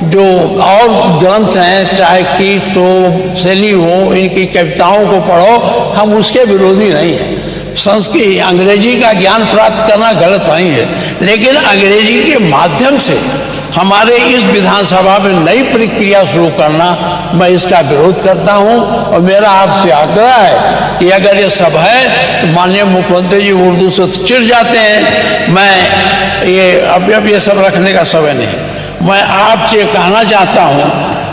जो और ग्रंथ हैं चाहे कीट्स हो, शैली हो, इनकी कविताओं को पढ़ो, हम उसके विरोधी नहीं हैं। संस्कृत अंग्रेजी का ज्ञान प्राप्त करना गलत नहीं है, लेकिन अंग्रेजी के माध्यम से हमारे इस विधानसभा में नई प्रक्रिया शुरू करना, मैं इसका विरोध करता हूं। और मेरा आपसे आग्रह है कि अगर ये सब है तो माननीय मुख्यमंत्री जी उर्दू से चिढ़ जाते हैं। मैं ये अब ये सब रखने का समय नहीं। मैं आपसे कहना चाहता हूं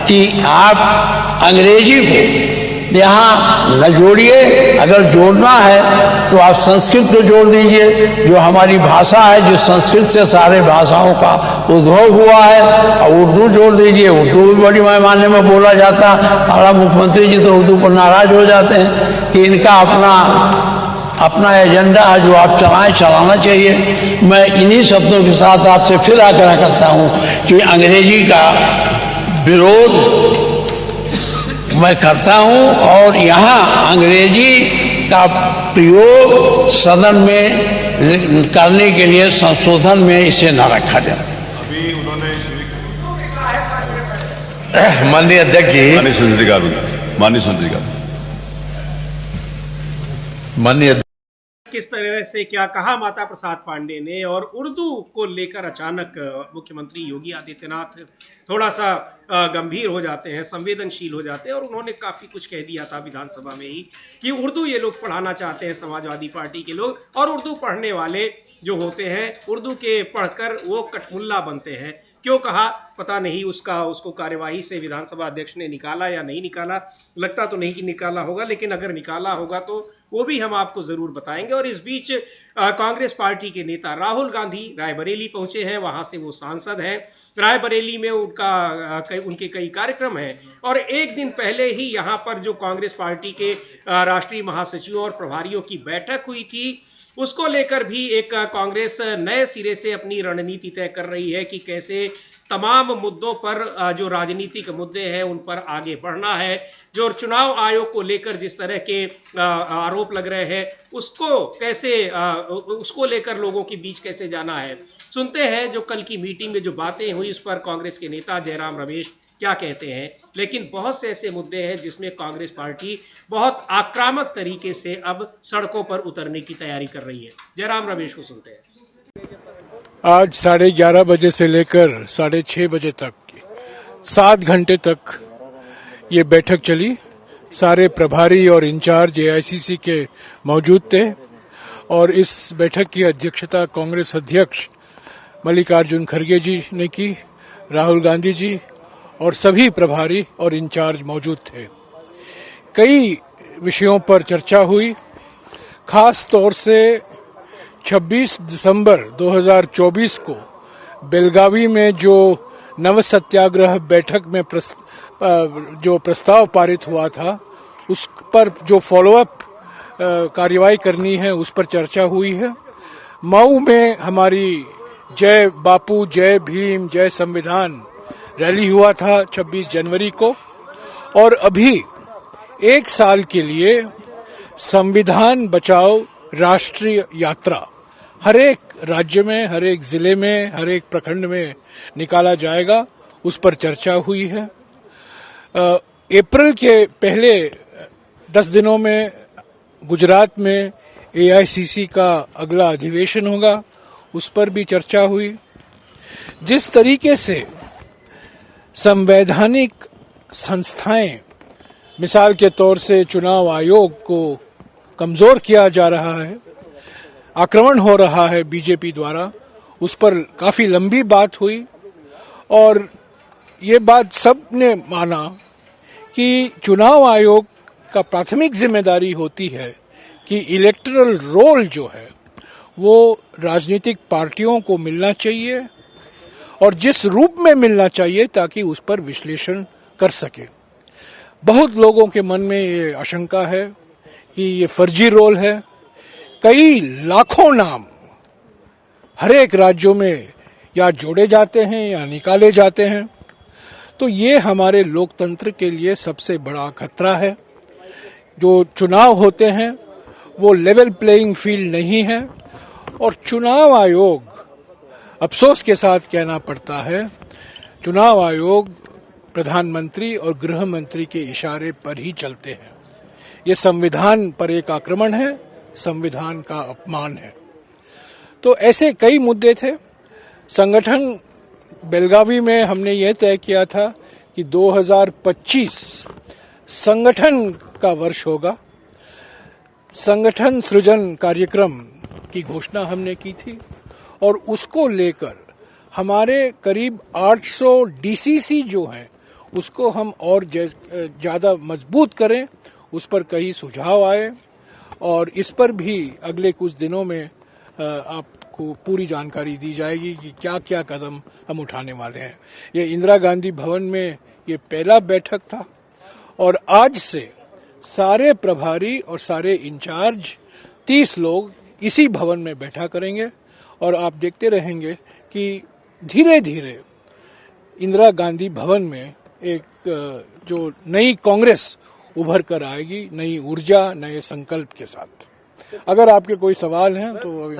कि आप अंग्रेजी को यहाँ न जोड़िए। अगर जोड़ना है तो आप संस्कृत को जोड़ दीजिए, जो हमारी भाषा है, जिस संस्कृत से सारे भाषाओं का उद्भव हुआ है, और उर्दू जोड़ दीजिए। उर्दू भी बड़ी पैमाने में बोला जाता। और मुख्यमंत्री जी तो उर्दू पर नाराज हो जाते हैं कि इनका अपना एजेंडा है जो आप चलाना चाहिए। मैं इन्हीं शब्दों के साथ आपसे फिर आग्रह करता हूँ कि अंग्रेजी का विरोध मैं करता हूं और यहाँ अंग्रेजी का प्रयोग सदन में करने के लिए संशोधन में इसे न रखा जाए। अभी उन्होंने माननीय अध्यक्ष जी, माननीय किस तरह से क्या कहा माता प्रसाद पांडे ने, और उर्दू को लेकर अचानक मुख्यमंत्री योगी आदित्यनाथ थोड़ा सा गंभीर हो जाते हैं, संवेदनशील हो जाते हैं। और उन्होंने काफ़ी कुछ कह दिया था विधानसभा में ही कि उर्दू ये लोग पढ़ाना चाहते हैं, समाजवादी पार्टी के लोग, और उर्दू पढ़ने वाले जो होते हैं उर्दू के पढ़कर वो कठमुल्ला बनते हैं। क्यों कहा पता नहीं, उसको कार्यवाही से विधानसभा अध्यक्ष ने निकाला या नहीं निकाला, लगता तो नहीं कि निकाला होगा, लेकिन अगर निकाला होगा तो वो भी हम आपको ज़रूर बताएंगे। और इस बीच कांग्रेस पार्टी के नेता राहुल गांधी रायबरेली पहुंचे हैं, वहां से वो सांसद हैं। रायबरेली में उनके कई कार्यक्रम हैं और एक दिन पहले ही यहाँ पर जो कांग्रेस पार्टी के राष्ट्रीय महासचिवों और प्रभारियों की बैठक हुई थी, उसको लेकर भी एक कांग्रेस नए सिरे से अपनी रणनीति तय कर रही है कि कैसे तमाम मुद्दों पर, जो राजनीतिक मुद्दे हैं उन पर आगे बढ़ना है। जो चुनाव आयोग को लेकर जिस तरह के आरोप लग रहे हैं उसको लेकर लोगों के बीच कैसे जाना है। सुनते हैं जो कल की मीटिंग में जो बातें हुई उस पर कांग्रेस के नेता जयराम रमेश क्या कहते हैं। लेकिन बहुत से ऐसे मुद्दे हैं जिसमें कांग्रेस पार्टी बहुत आक्रामक तरीके से अब सड़कों पर उतरने की तैयारी कर रही है। जयराम रमेश को सुनते हैं। आज 11:30 बजे से लेकर 6:30 बजे तक 7 घंटे तक ये बैठक चली। सारे प्रभारी और इंचार्ज एआईसीसी के मौजूद थे और इस बैठक की अध्यक्षता कांग्रेस अध्यक्ष मल्लिकार्जुन खड़गे जी ने की, राहुल गांधी जी और सभी प्रभारी और इंचार्ज मौजूद थे। कई विषयों पर चर्चा हुई, खास तौर से 26 दिसंबर 2024 को बेलगावी में जो नव सत्याग्रह बैठक में जो प्रस्ताव पारित हुआ था उस पर जो फॉलोअप कार्यवाही करनी है उस पर चर्चा हुई है। मऊ में हमारी जय बापू, जय भीम, जय संविधान रैली हुआ था 26 जनवरी को और अभी 1 साल के लिए संविधान बचाओ राष्ट्रीय यात्रा हर एक राज्य में, हर एक जिले में, हर एक प्रखंड में निकाला जाएगा, उस पर चर्चा हुई है। अप्रैल के पहले 10 दिनों में गुजरात में एआईसीसी का अगला अधिवेशन होगा, उस पर भी चर्चा हुई। जिस तरीके से संवैधानिक संस्थाएं, मिसाल के तौर से चुनाव आयोग को कमजोर किया जा रहा है, आक्रमण हो रहा है बीजेपी द्वारा, उस पर काफी लंबी बात हुई और ये बात सबने माना कि चुनाव आयोग का प्राथमिक जिम्मेदारी होती है कि इलेक्टोरल रोल जो है वो राजनीतिक पार्टियों को मिलना चाहिए और जिस रूप में मिलना चाहिए ताकि उस पर विश्लेषण कर सके। बहुत लोगों के मन में ये आशंका है कि ये फर्जी रोल है। कई लाखों नाम हर एक राज्यों में या जोड़े जाते हैं या निकाले जाते हैं, तो ये हमारे लोकतंत्र के लिए सबसे बड़ा खतरा है। जो चुनाव होते हैं वो लेवल प्लेइंग फील्ड नहीं है और चुनाव आयोग, अफसोस के साथ कहना पड़ता है, चुनाव आयोग प्रधानमंत्री और गृह मंत्री के इशारे पर ही चलते हैं। ये संविधान पर एक आक्रमण है, संविधान का अपमान है। तो ऐसे कई मुद्दे थे। संगठन बेलगावी में हमने ये तय किया था कि 2025 संगठन का वर्ष होगा। संगठन सृजन कार्यक्रम की घोषणा हमने की थी और उसको लेकर हमारे करीब 800 डीसीसी जो हैं उसको हम और ज़्यादा मजबूत करें, उस पर कई सुझाव आए और इस पर भी अगले कुछ दिनों में आपको पूरी जानकारी दी जाएगी कि क्या क्या कदम हम उठाने वाले हैं। ये इंदिरा गांधी भवन में ये पहला बैठक था और आज से सारे प्रभारी और सारे इंचार्ज 30 लोग इसी भवन में बैठा करेंगे और आप देखते रहेंगे कि धीरे धीरे इंदिरा गांधी भवन में एक जो नई कांग्रेस उभर कर आएगी, नई ऊर्जा, नए संकल्प के साथ। अगर आपके कोई सवाल हैं तो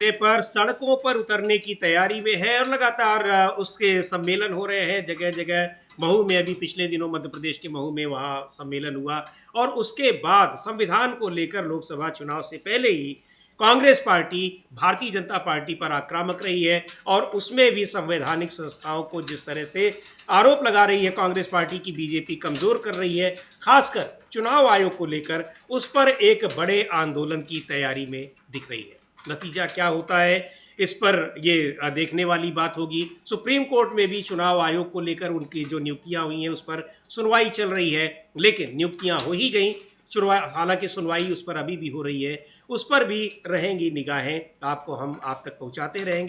पर सड़कों पर उतरने की तैयारी में है और लगातार उसके सम्मेलन हो रहे हैं जगह जगह। महू में अभी पिछले दिनों मध्य प्रदेश के महू में वहाँ सम्मेलन हुआ और उसके बाद संविधान को लेकर लोकसभा चुनाव से पहले ही कांग्रेस पार्टी भारतीय जनता पार्टी पर आक्रामक रही है और उसमें भी संवैधानिक संस्थाओं को जिस तरह से आरोप लगा रही है कांग्रेस पार्टी की बीजेपी कमजोर कर रही है, खासकर चुनाव आयोग को लेकर उस पर एक बड़े आंदोलन की तैयारी में दिख रही है। नतीजा क्या होता है इस पर ये देखने वाली बात होगी। सुप्रीम कोर्ट में भी चुनाव आयोग को लेकर उनकी जो नियुक्तियां हुई हैं उस पर सुनवाई चल रही है, लेकिन नियुक्तियां हो ही गई, हालांकि सुनवाई उस पर अभी भी हो रही है, उस पर भी रहेंगी निगाहें, आपको हम आप तक पहुंचाते रहेंगे।